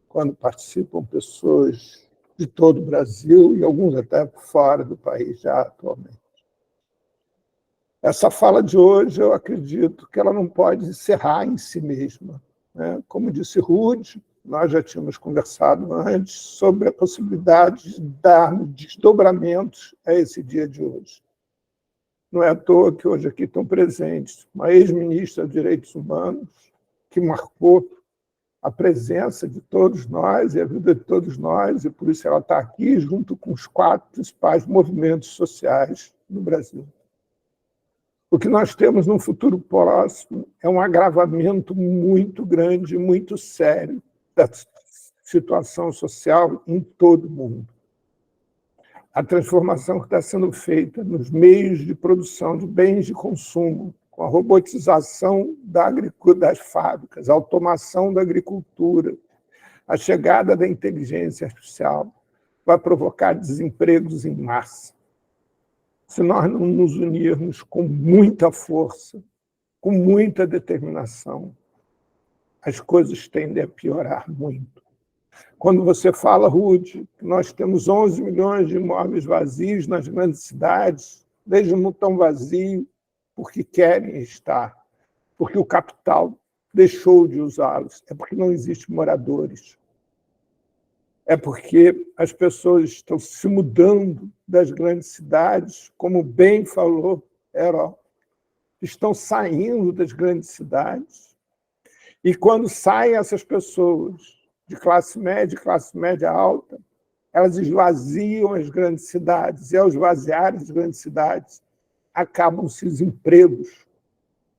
quando participam pessoas de todo o Brasil e alguns até fora do país já atualmente. Essa fala de hoje, eu acredito que ela não pode encerrar em si mesma, né? Como disse Rude, nós já tínhamos conversado antes sobre a possibilidade de dar desdobramentos a esse dia de hoje. Não é à toa que hoje aqui estão presentes uma ex-ministra de Direitos Humanos, que marcou a presença de todos nós e a vida de todos nós, e por isso ela está aqui junto com os 4 principais movimentos sociais no Brasil. O que nós temos no futuro próximo é um agravamento muito grande, muito sério da situação social em todo o mundo. A transformação que está sendo feita nos meios de produção de bens de consumo, com a robotização das fábricas, a automação da agricultura, a chegada da inteligência artificial, vai provocar desempregos em massa. Se nós não nos unirmos com muita força, com muita determinação, as coisas tendem a piorar muito. Quando você fala, Ruth, que nós temos 11 milhões de imóveis vazios nas grandes cidades, desde não tão vazio, porque querem estar, porque o capital deixou de usá-los, é porque não existem moradores. É porque as pessoas estão se mudando das grandes cidades, como bem falou Herói, estão saindo das grandes cidades, e quando saem essas pessoas de classe média alta, elas esvaziam as grandes cidades, e ao esvaziar as grandes cidades, acabam-se os empregos.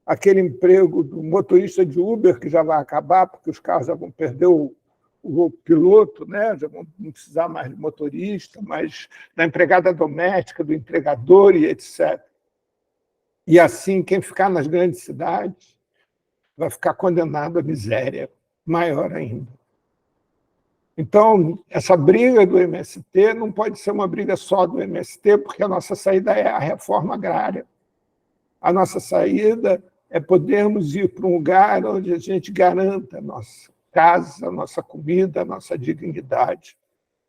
Aquele emprego do motorista de Uber, que já vai acabar, porque os carros já vão perder o piloto, né? Já vão não precisar mais de motorista, mas da empregada doméstica, do entregador e etc. E assim, quem ficar nas grandes cidades vai ficar condenado à miséria, maior ainda. Então, essa briga do MST não pode ser uma briga só do MST, porque a nossa saída é a reforma agrária. A nossa saída é podermos ir para um lugar onde a gente garanta a nossa casa, a nossa comida, a nossa dignidade.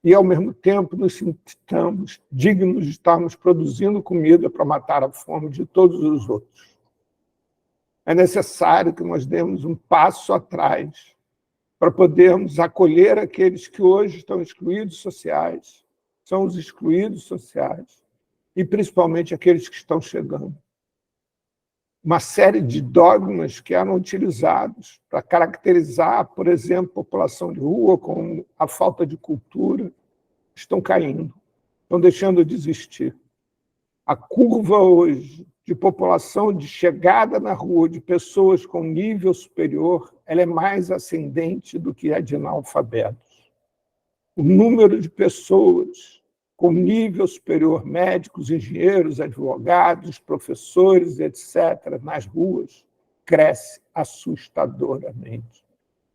E, ao mesmo tempo, nos sintamos dignos de estarmos produzindo comida para matar a fome de todos os outros. É necessário que nós demos um passo atrás para podermos acolher aqueles que hoje estão excluídos sociais, são os excluídos sociais, e principalmente aqueles que estão chegando. Uma série de dogmas que eram utilizados para caracterizar, por exemplo, a população de rua como a falta de cultura, estão caindo, estão deixando de existir. A curva hoje de população de chegada na rua de pessoas com nível superior, ela é mais ascendente do que a de analfabetos. O número de pessoas com nível superior, médicos, engenheiros, advogados, professores, etc., nas ruas, cresce assustadoramente.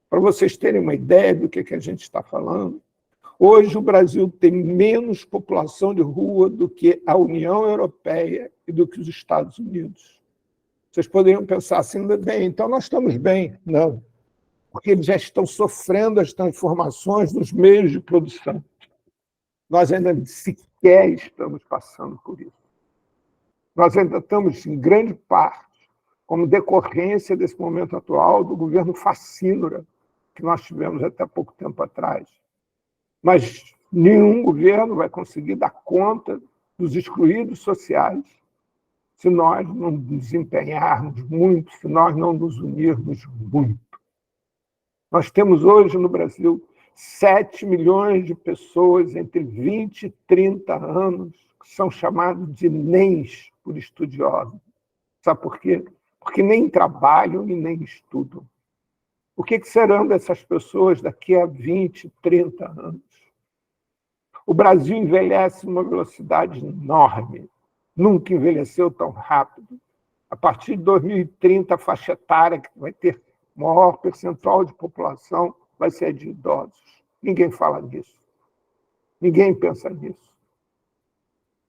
Para vocês terem uma ideia do que a gente está falando, hoje o Brasil tem menos população de rua do que a União Europeia e do que os Estados Unidos. Vocês poderiam pensar assim, bem, então nós estamos bem. Não, porque eles já estão sofrendo as transformações dos meios de produção. Nós ainda sequer estamos passando por isso. Nós ainda estamos, em grande parte, como decorrência desse momento atual do governo fascínora que nós tivemos até pouco tempo atrás. Mas nenhum governo vai conseguir dar conta dos excluídos sociais se nós não nos empenharmos muito, se nós não nos unirmos muito. Nós temos hoje no Brasil 7 milhões de pessoas entre 20 e 30 anos que são chamados de NEMs por estudiosos. Sabe por quê? Porque nem trabalham e nem estudam. O que serão dessas pessoas daqui a 20, 30 anos? O Brasil envelhece numa velocidade enorme. Nunca envelheceu tão rápido. A partir de 2030, a faixa etária que vai ter maior percentual de população vai ser de idosos. Ninguém fala disso. Ninguém pensa nisso.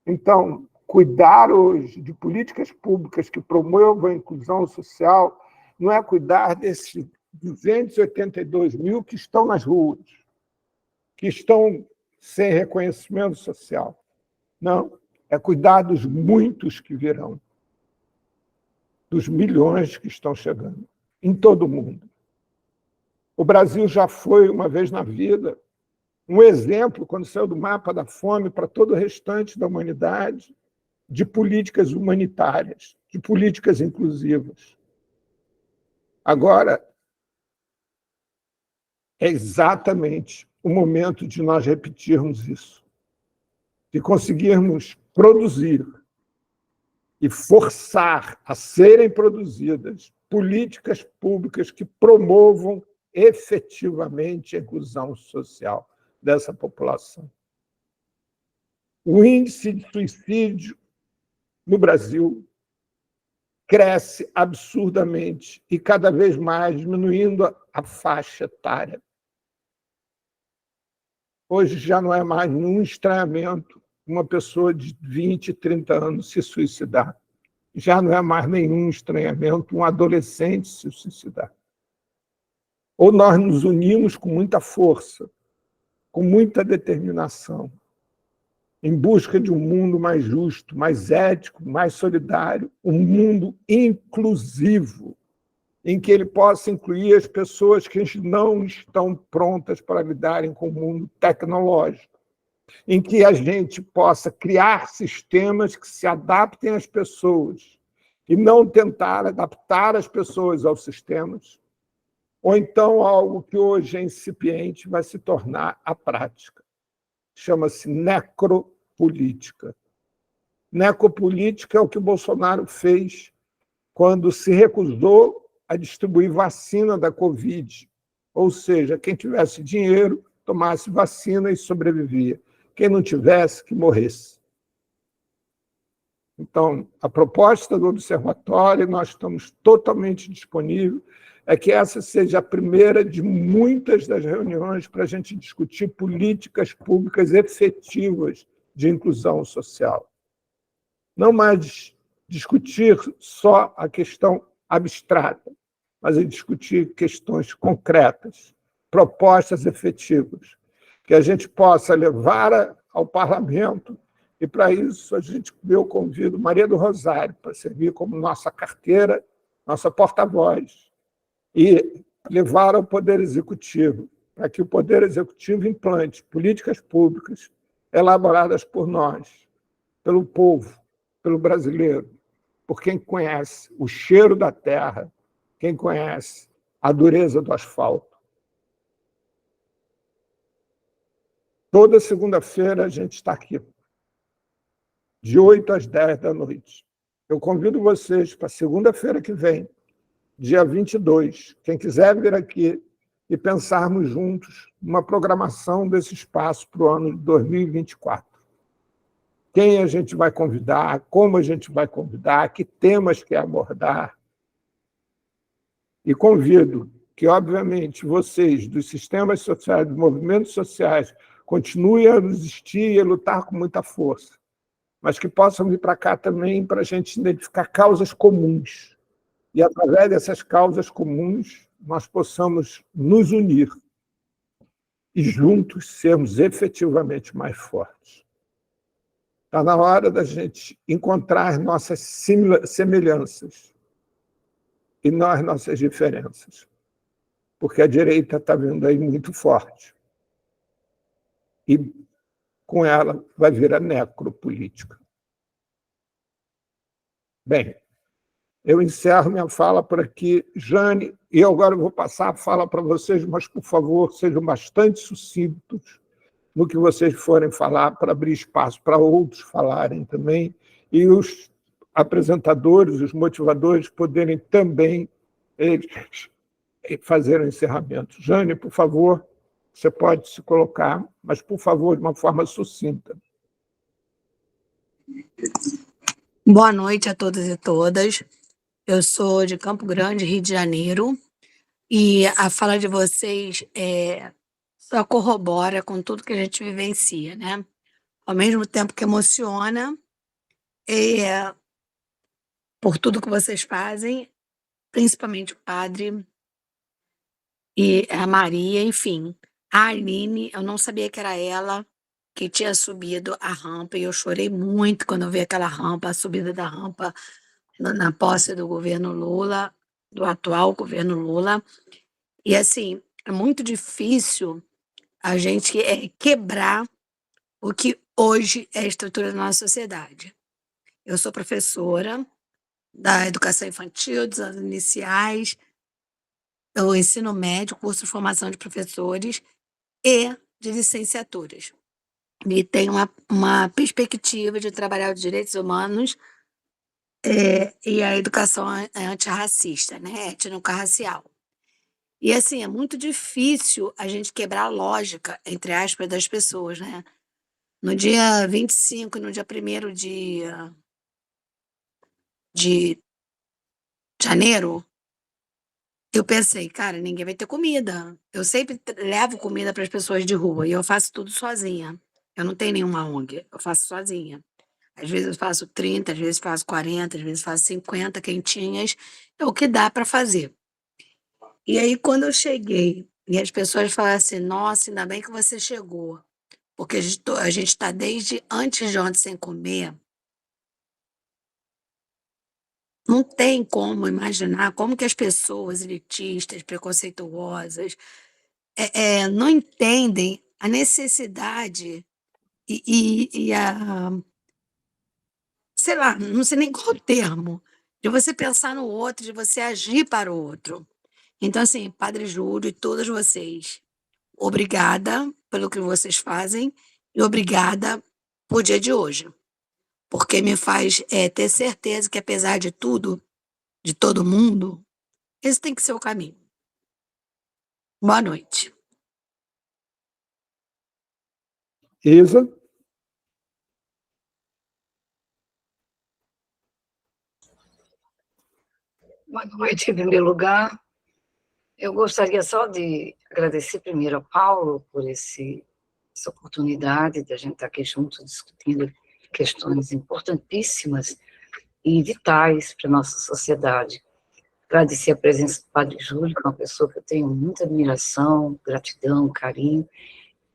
Então, cuidar hoje de políticas públicas que promovam a inclusão social não é cuidar desses 282 mil que estão nas ruas, que estão sem reconhecimento social. Não, é cuidar dos muitos que virão, dos milhões que estão chegando, em todo o mundo. O Brasil já foi, uma vez na vida, um exemplo, quando saiu do mapa da fome para todo o restante da humanidade, de políticas humanitárias, de políticas inclusivas. Agora, é exatamente o momento de nós repetirmos isso, de conseguirmos produzir e forçar a serem produzidas políticas públicas que promovam efetivamente a inclusão social dessa população. O índice de suicídio no Brasil cresce absurdamente e cada vez mais, diminuindo a faixa etária. Hoje já não é mais nenhum estranhamento uma pessoa de 20, 30 anos se suicidar. Já não é mais nenhum estranhamento um adolescente se suicidar. Ou nós nos unimos com muita força, com muita determinação, em busca de um mundo mais justo, mais ético, mais solidário, um mundo inclusivo, em que ele possa incluir as pessoas que não estão prontas para lidarem com o mundo tecnológico, em que a gente possa criar sistemas que se adaptem às pessoas e não tentar adaptar as pessoas aos sistemas, ou então algo que hoje é incipiente vai se tornar a prática. Chama-se necropolítica. Necropolítica é o que o Bolsonaro fez quando se recusou a distribuir vacina da Covid. Ou seja, quem tivesse dinheiro, tomasse vacina e sobrevivia. Quem não tivesse, que morresse. Então, a proposta do Observatório, nós estamos totalmente disponíveis, é que essa seja a primeira de muitas das reuniões para a gente discutir políticas públicas efetivas de inclusão social. Não mais discutir só a questão abstrata, mas discutir questões concretas, propostas efetivas, que a gente possa levar ao parlamento, e para isso eu convido Maria do Rosário para servir como nossa carteira, nossa porta-voz, e levar ao Poder Executivo, para que o Poder Executivo implante políticas públicas elaboradas por nós, pelo povo, pelo brasileiro, por quem conhece o cheiro da terra, quem conhece a dureza do asfalto. Toda segunda-feira a gente está aqui, de 8 às 10 da noite. Eu convido vocês para segunda-feira que vem, dia 22, quem quiser vir aqui e pensarmos juntos numa programação desse espaço para o ano de 2024. Quem a gente vai convidar, como a gente vai convidar, que temas quer abordar. E convido que, obviamente, vocês, dos sistemas sociais, dos movimentos sociais, continuem a resistir e a lutar com muita força, mas que possam vir para cá também para a gente identificar causas comuns. E, através dessas causas comuns, nós possamos nos unir e juntos sermos efetivamente mais fortes. Está na hora da gente encontrar nossas semelhanças e nós nossas diferenças, porque a direita está vindo aí muito forte. E com ela vai vir a necropolítica. Bem, eu encerro minha fala por aqui. Jane, e agora eu vou passar a fala para vocês, mas, por favor, sejam bastante sucintos no que vocês forem falar, para abrir espaço para outros falarem também, e os apresentadores, os motivadores, poderem também fazer o encerramento. Jane, por favor, você pode se colocar, mas, por favor, de uma forma sucinta. Boa noite a todos e todas. Eu sou de Campo Grande, Rio de Janeiro, e a fala de vocês só corrobora com tudo que a gente vivencia, né? Ao mesmo tempo que emociona por tudo que vocês fazem, principalmente o padre e a Maria, enfim. A Aline, eu não sabia que era ela que tinha subido a rampa, e eu chorei muito quando eu vi aquela rampa, a subida da rampa na posse do governo Lula, do atual governo Lula. E, assim, é muito difícil a gente quebrar o que hoje é a estrutura da nossa sociedade. Eu sou professora da educação infantil, dos anos iniciais, o ensino médio, curso de formação de professores e de licenciaturas. E tem uma perspectiva de trabalhar os direitos humanos e a educação antirracista, né, étnico-racial. E, assim, é muito difícil a gente quebrar a lógica, entre aspas, das pessoas, né? No dia 25, no dia 1º de janeiro, eu pensei, cara, ninguém vai ter comida. Eu sempre levo comida para as pessoas de rua e eu faço tudo sozinha. Eu não tenho nenhuma ONG, eu faço sozinha. Às vezes eu faço 30, às vezes faço 40, às vezes faço 50 quentinhas, é o que dá para fazer. E aí, quando eu cheguei e as pessoas falaram assim, nossa, ainda bem que você chegou, porque a gente está desde antes de ontem sem comer. Não tem como imaginar como que as pessoas elitistas, preconceituosas, não entendem a necessidade e a, sei lá, não sei nem qual o termo, de você pensar no outro, de você agir para o outro. Então, assim, Padre Júlio e todos vocês, obrigada pelo que vocês fazem e obrigada por dia de hoje, porque me faz ter certeza que, apesar de tudo, de todo mundo, esse tem que ser o caminho. Boa noite. Isa? Boa noite, em primeiro lugar. Eu gostaria só de agradecer primeiro a Paulo por essa oportunidade de a gente estar aqui junto discutindo questões importantíssimas e vitais para a nossa sociedade. Agradecer a presença do Padre Júlio, que é uma pessoa que eu tenho muita admiração, gratidão, carinho,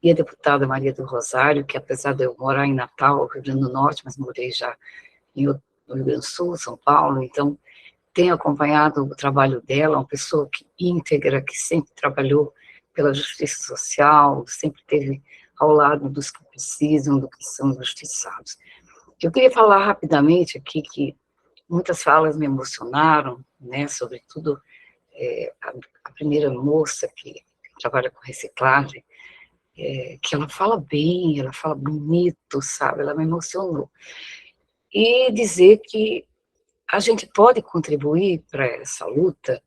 e a deputada Maria do Rosário, que apesar de eu morar em Natal, Rio Grande do Norte, mas morei já no Rio Grande do Sul, São Paulo, então tenho acompanhado o trabalho dela, uma pessoa íntegra, que sempre trabalhou pela justiça social, sempre esteve ao lado dos que precisam, dos que são injustiçados. Eu queria falar rapidamente aqui que muitas falas me emocionaram, né, sobretudo a primeira moça que trabalha com reciclagem, que ela fala bem, ela fala bonito, sabe, ela me emocionou. E dizer que a gente pode contribuir para essa luta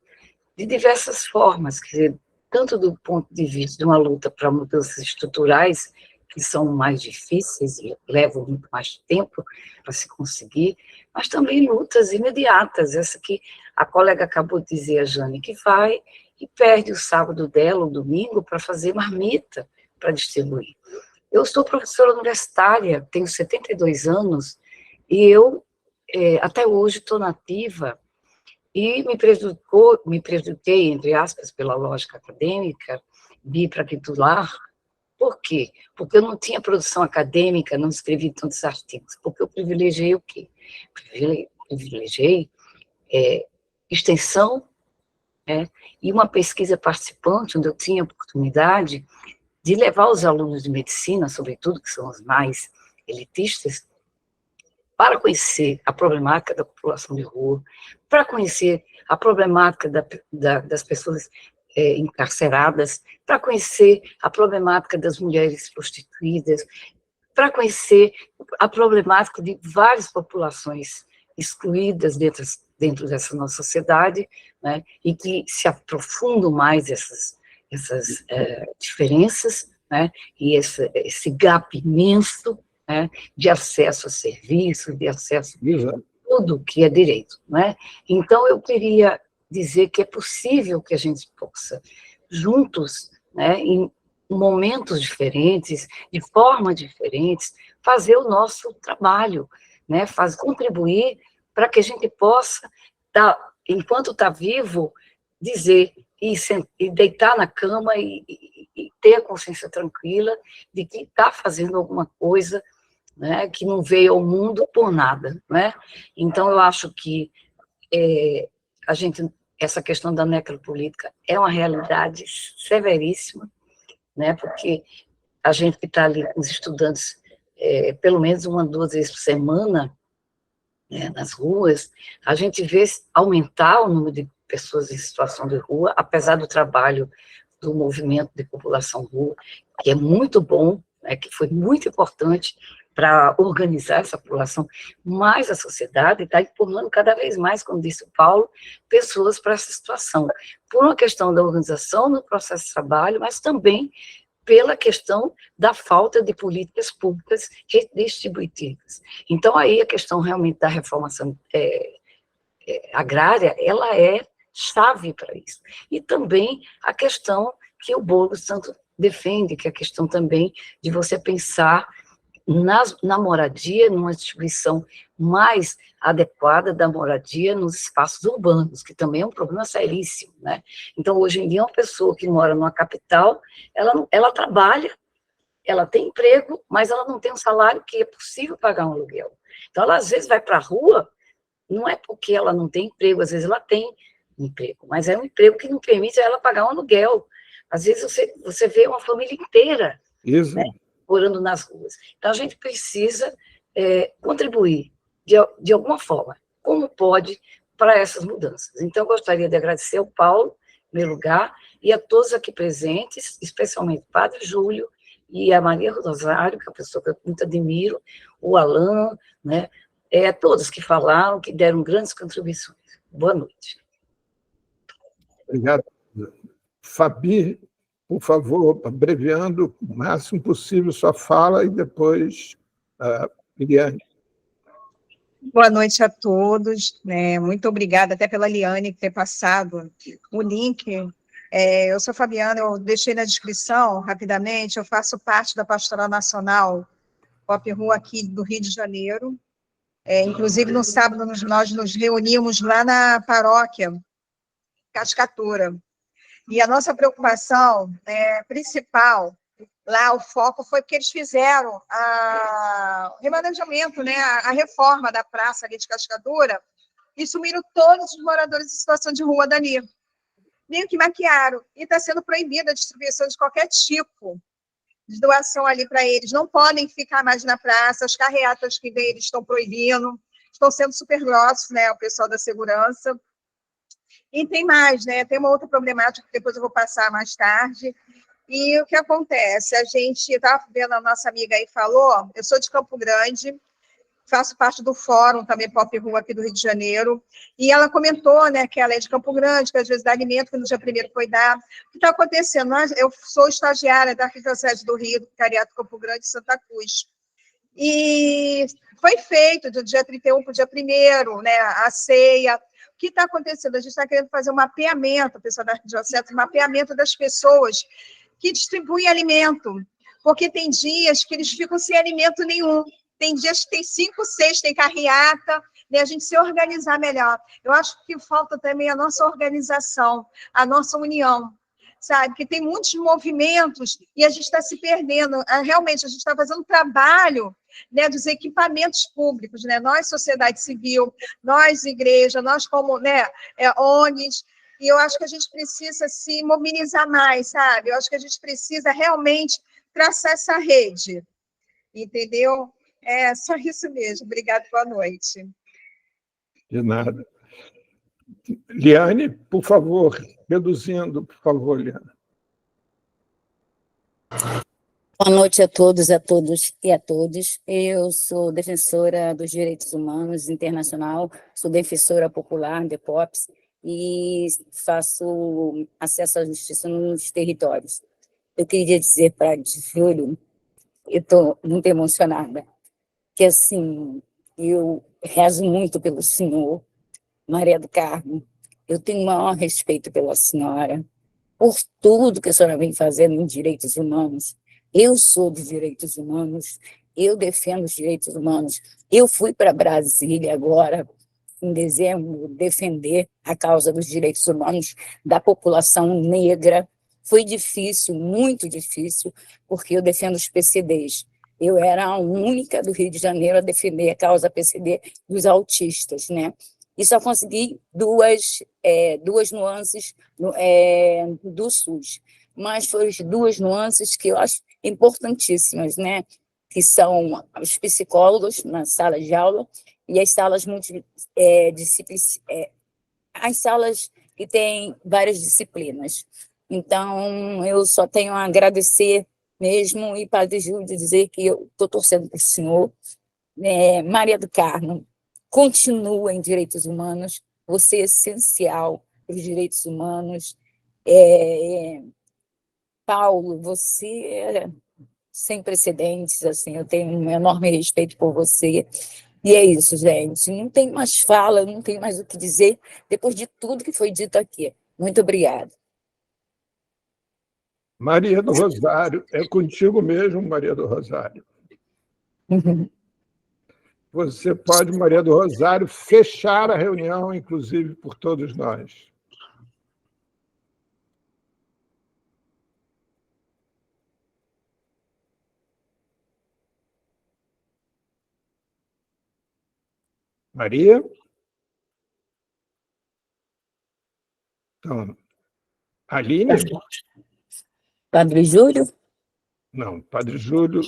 de diversas formas, quer dizer, tanto do ponto de vista de uma luta para mudanças estruturais, que são mais difíceis e levam muito mais tempo para se conseguir, mas também lutas imediatas, essa que a colega acabou de dizer, a Jane, que vai e perde o sábado dela, o domingo, para fazer marmita para distribuir. Eu sou professora universitária, tenho 72 anos, e eu até hoje estou nativa e me prejudiquei, entre aspas, pela lógica acadêmica, vi para titular. Por quê? Porque eu não tinha produção acadêmica, não escrevi tantos artigos, porque eu privilegiei o quê? Privilegiei extensão, e uma pesquisa participante, onde eu tinha oportunidade de levar os alunos de medicina, sobretudo, que são os mais elitistas, para conhecer a problemática da população de rua, para conhecer a problemática das pessoas encarceradas, para conhecer a problemática das mulheres prostituídas, para conhecer a problemática de várias populações excluídas dentro dessa nossa sociedade, né, e que se aprofundam mais essas diferenças, né, e esse gap imenso, né, de acesso a serviços, de acesso a tudo que é direito, né? Então, eu queria dizer que é possível que a gente possa, juntos, né, em momentos diferentes, de formas diferentes, fazer o nosso trabalho, né, contribuir para que a gente possa, enquanto está vivo, dizer e deitar na cama e ter a consciência tranquila de que está fazendo alguma coisa, né, que não veio ao mundo por nada, né? Então, eu acho que essa questão da necropolítica é uma realidade severíssima, né, porque a gente que está ali com os estudantes, pelo menos 1 ou 2 vezes por semana, né, nas ruas, a gente vê aumentar o número pessoas em situação de rua, apesar do trabalho do movimento de população rua, que é muito bom, né, que foi muito importante para organizar essa população, mas a sociedade está empurrando cada vez mais, como disse o Paulo, pessoas para essa situação, por uma questão da organização no processo de trabalho, mas também pela questão da falta de políticas públicas redistributivas. Então, aí a questão realmente da reforma agrária, ela é chave para isso. E também a questão que o Boulos tanto defende, que é a questão também de você pensar na moradia, numa distribuição mais adequada da moradia nos espaços urbanos, que também é um problema seríssimo, né? Então, hoje em dia, uma pessoa que mora numa capital, ela trabalha, ela tem emprego, mas ela não tem um salário que é possível pagar um aluguel. Então, ela, às vezes, vai para a rua, não é porque ela não tem emprego, às vezes ela tem emprego, mas é um emprego que não permite ela pagar um aluguel. Às vezes, você vê uma família inteira, Isso. né, morando nas ruas. Então, a gente precisa contribuir, de alguma forma, como pode, para essas mudanças. Então, eu gostaria de agradecer ao Paulo, em primeiro lugar, e a todos aqui presentes, especialmente o Padre Júlio e a Maria Rosário, que é uma pessoa que eu muito admiro, o Alain, né, todos que falaram, que deram grandes contribuições. Boa noite. Obrigado. Fabi, por favor, abreviando o máximo possível sua fala e depois a Liane. Boa noite a todos, né? Muito obrigada até pela Liane ter passado o link. Eu sou Fabiana, eu deixei na descrição, rapidamente, eu faço parte da Pastoral Nacional Pop Rua aqui do Rio de Janeiro. Inclusive, no sábado, nós nos reunimos lá na paróquia Cascatura. E a nossa preocupação principal, lá o foco foi porque eles fizeram o remanejamento, né, a reforma da praça ali de Cascatura, e sumiram todos os moradores em situação de rua dali. Meio que maquiaram, e está sendo proibida a distribuição de qualquer tipo de doação ali para eles. Não podem ficar mais na praça, as carreatas que vêm eles estão proibindo, estão sendo super grossos, né, o pessoal da segurança. E tem mais, né? Tem uma outra problemática que depois eu vou passar mais tarde. E o que acontece? A gente estava vendo, a nossa amiga aí falou, eu sou de Campo Grande, faço parte do fórum também Pop Rua aqui do Rio de Janeiro, e ela comentou, né, que ela é de Campo Grande, que às vezes dá alimento, que no dia 1º foi dar. O que está acontecendo? Eu sou estagiária da Arquidiocese do Rio, do Vicariato Campo Grande e Santa Cruz. E foi feito do dia 31 para o dia 1º, né, a ceia. O que está acontecendo? A gente está querendo fazer um mapeamento, a pessoa da Arquidiocese, um mapeamento das pessoas que distribuem alimento, porque tem dias que eles ficam sem alimento nenhum, tem dias que tem 5, 6, tem carreata, né, a gente se organizar melhor. Eu acho que falta também a nossa organização, a nossa união, sabe? Porque tem muitos movimentos e a gente está se perdendo. Realmente, a gente está fazendo trabalho, né, dos equipamentos públicos, né? Nós, sociedade civil, nós, igreja, nós como, né, ONGs, e eu acho que a gente precisa se mobilizar mais, sabe? Eu acho que a gente precisa realmente traçar essa rede, entendeu? É só isso mesmo. Obrigada, boa noite. De nada. Liane, por favor, reduzindo, por favor, Liane. Boa noite a todos e a todas. Eu sou defensora dos direitos humanos internacional, sou defensora popular, DEPOPS, e faço acesso à justiça nos territórios. Eu queria dizer para Júlio, eu estou muito emocionada, que assim, eu rezo muito pelo senhor, Maria do Carmo, eu tenho o maior respeito pela senhora, por tudo que a senhora vem fazendo em direitos humanos. Eu sou dos direitos humanos, eu defendo os direitos humanos. Eu fui para Brasília agora, em dezembro, defender a causa dos direitos humanos da população negra. Foi difícil, muito difícil, porque eu defendo os PCDs. Eu era a única do Rio de Janeiro a defender a causa PCD dos autistas, né? E só consegui duas nuances do SUS. Mas foram duas nuances que eu acho importantíssimas, né? Que são os psicólogos na sala de aula e as salas as salas e tem várias disciplinas. Então, eu só tenho a agradecer mesmo, e Padre Júlio dizer que eu estou torcendo para o senhor. Maria do Carmo, continua em direitos humanos, você é essencial para os direitos humanos. Paulo, você é sem precedentes, assim, eu tenho um enorme respeito por você. E é isso, gente. Não tem mais fala, não tem mais o que dizer depois de tudo que foi dito aqui. Muito obrigada. Maria do Rosário, é contigo mesmo, Maria do Rosário. Você pode, Maria do Rosário, fechar a reunião, inclusive por todos nós. Maria? Então, Aline? Padre Júlio? Não, Padre Júlio,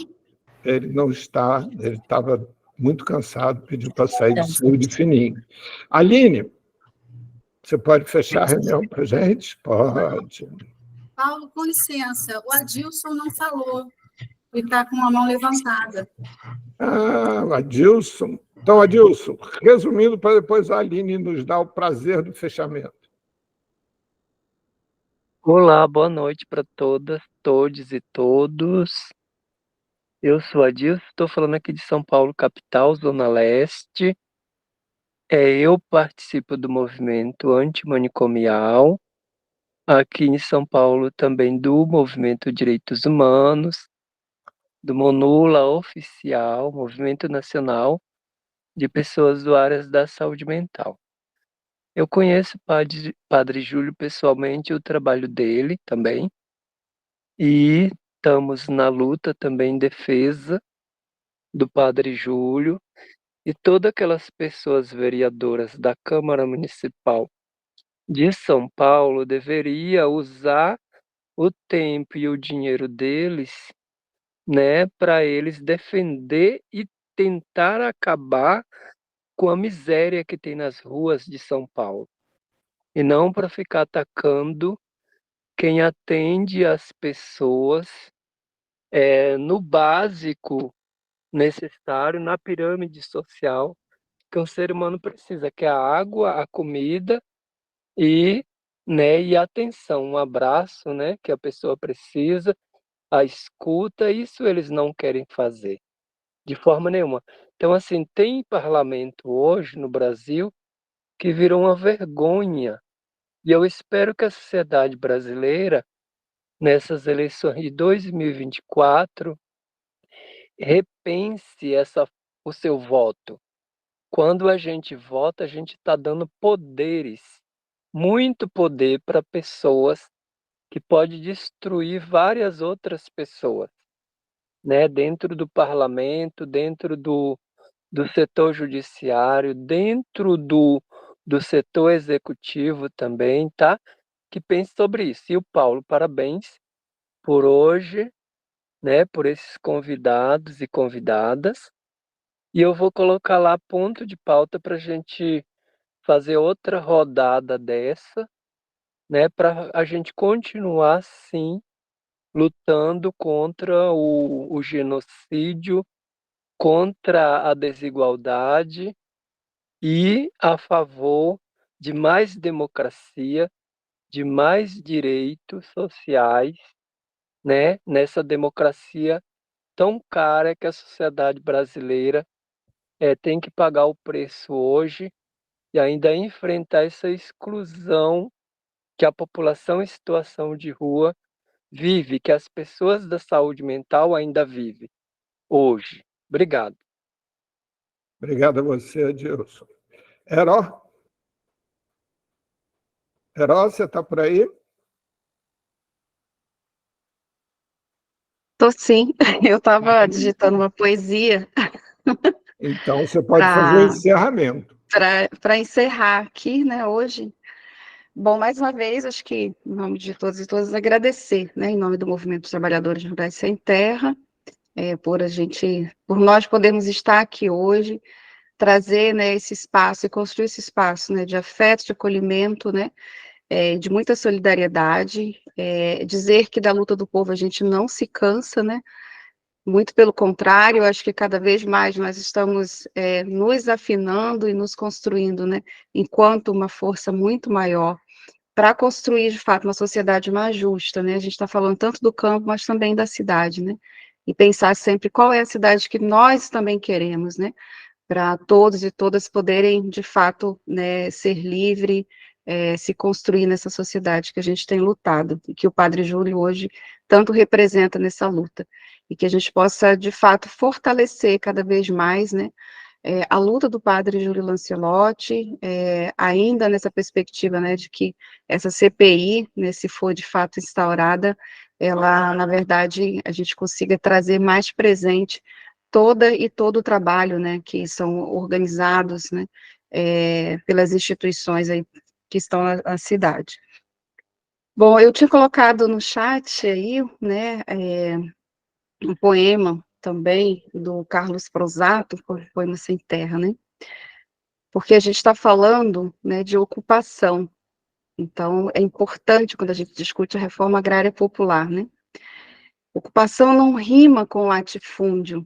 ele não está, ele estava muito cansado, pediu para sair de saúde fininho. Aline, você pode fechar a reunião para a gente? Pode. Paulo, com licença, o Adilson não falou, ele está com a mão levantada. Ah, Adilson. Então, Adilson, resumindo, para depois a Aline nos dar o prazer do fechamento. Olá, boa noite para todas, todos e todos. Eu sou Adilson, estou falando aqui de São Paulo, capital, Zona Leste. Eu participo do movimento antimanicomial, aqui em São Paulo também do movimento Direitos Humanos, do MONULA Oficial, Movimento Nacional de Pessoas Usuárias da Saúde Mental. Eu conheço o Padre Júlio pessoalmente, o trabalho dele também, e estamos na luta também em defesa do Padre Júlio e todas aquelas pessoas vereadoras da Câmara Municipal de São Paulo deveria usar o tempo e o dinheiro deles, né, para eles defender e tentar acabar com a miséria que tem nas ruas de São Paulo, e não para ficar atacando quem atende as pessoas no básico necessário, na pirâmide social que o ser humano precisa, que é a água, a comida e a atenção, um abraço, né, que a pessoa precisa, a escuta. Isso eles não querem fazer de forma nenhuma. Então, assim, tem parlamento hoje no Brasil que virou uma vergonha, e eu espero que a sociedade brasileira, nessas eleições de 2024, repense o seu voto. Quando a gente vota, a gente está dando poderes, muito poder para pessoas que pode destruir várias outras pessoas, né? Dentro do parlamento, dentro do setor judiciário, dentro do setor executivo também, tá? Que pense sobre isso. E o Paulo, parabéns por hoje, né? Por esses convidados e convidadas. E eu vou colocar lá ponto de pauta para a gente fazer outra rodada dessa, né? Para a gente continuar, sim, lutando contra o genocídio, contra a desigualdade e a favor de mais democracia, de mais direitos sociais, né? Nessa democracia tão cara que a sociedade brasileira tem que pagar o preço hoje e ainda enfrentar essa exclusão que a população em situação de rua vive, que as pessoas da saúde mental ainda vivem hoje. Obrigado. Obrigado a você, Adilson. Heró? Heró, você está por aí? Tô sim, eu estava digitando uma poesia Então, você pode fazer o encerramento. para encerrar aqui, né, hoje. Bom, mais uma vez, acho que, em nome de todos e todas, agradecer, né, em nome do Movimento dos Trabalhadores Rurais Sem Terra, por nós podermos estar aqui hoje, trazer, né, esse espaço e construir esse espaço, né, de afeto, de acolhimento, né, de muita solidariedade, dizer que da luta do povo a gente não se cansa, né? Muito pelo contrário, eu acho que cada vez mais nós estamos nos afinando e nos construindo, né? Enquanto uma força muito maior para construir, de fato, uma sociedade mais justa, né? A gente está falando tanto do campo, mas também da cidade, né? E pensar sempre qual é a cidade que nós também queremos, né? Para todos e todas poderem, de fato, né, ser livre, se construir nessa sociedade que a gente tem lutado, e que o Padre Júlio hoje tanto representa nessa luta, e que a gente possa, de fato, fortalecer cada vez mais, né, a luta do Padre Júlio Lancelotti, ainda nessa perspectiva, né, de que essa CPI, né, se for de fato instaurada, ela, na verdade, a gente consiga trazer mais presente todo o trabalho, né, que são organizados, né, pelas instituições aí que estão na cidade. Bom, eu tinha colocado no chat aí, né, um poema também do Carlos Prosato, Poema Sem Terra, né, porque a gente está falando, né, de ocupação, então é importante quando a gente discute a reforma agrária popular, né, ocupação não rima com latifúndio,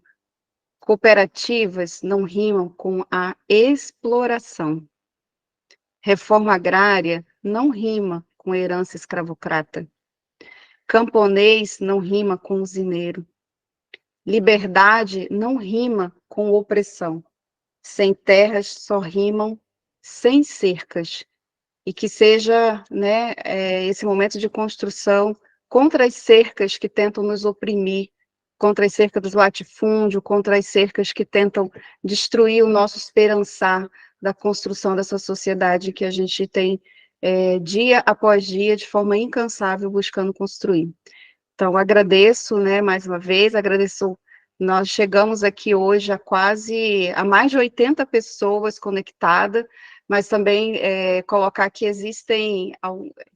cooperativas não rimam com a exploração. Reforma agrária não rima com herança escravocrata. Camponês não rima com usineiro. Liberdade não rima com opressão. Sem terras só rimam sem cercas. E que seja, né, esse momento de construção contra as cercas que tentam nos oprimir, contra as cercas do latifúndio, contra as cercas que tentam destruir o nosso esperançar da construção dessa sociedade que a gente tem dia após dia, de forma incansável, buscando construir. Então, agradeço, né, mais uma vez, agradeço, nós chegamos aqui hoje a mais de 80 pessoas conectadas, mas também colocar que existem,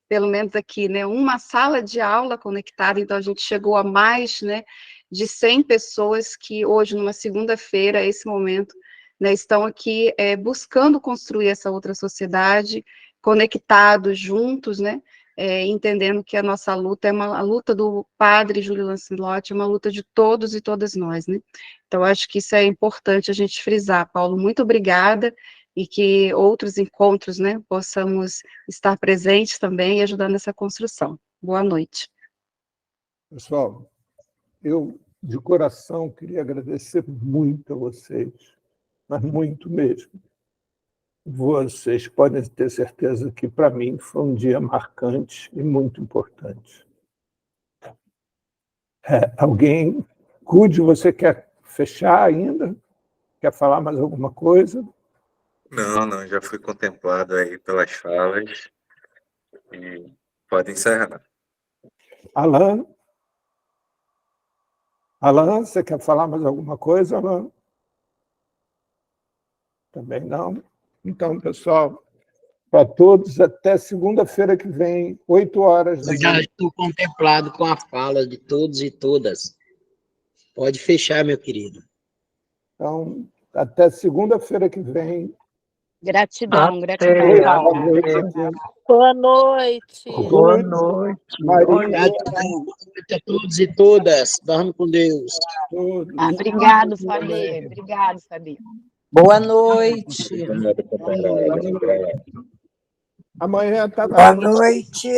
pelo menos aqui, né, uma sala de aula conectada, então a gente chegou a mais, né, de 100 pessoas que hoje, numa segunda-feira, esse momento, né, estão aqui buscando construir essa outra sociedade, conectados, juntos, né, entendendo que a nossa luta é a luta do Padre Júlio Lancelotti, é uma luta de todos e todas nós, né? Então, acho que isso é importante a gente frisar. Paulo, muito obrigada, e que outros encontros, né, possamos estar presentes também e ajudar nessa construção. Boa noite. Pessoal, eu, de coração, queria agradecer muito a vocês, mas muito mesmo. Vocês podem ter certeza que, para mim, foi um dia marcante e muito importante. Alguém, Cúdio, você quer fechar ainda? Quer falar mais alguma coisa? Não, já fui contemplado aí pelas falas e pode encerrar. Alan? Alan, você quer falar mais alguma coisa, Alan? Também não? Então, pessoal, para todos, até segunda-feira que vem, 8 horas da Eu já manhã. estou contemplado com a fala de todos e todas. Pode fechar, meu querido. Então, até segunda-feira que vem. Gratidão, Até, gratidão, Paulo. Boa noite. Boa noite. boa noite. Maria, Obrigado a todos e todas. Dorme com Deus. todos. Obrigado, Fabi. Obrigado, Fabi. Boa noite. Amanhã está Boa noite.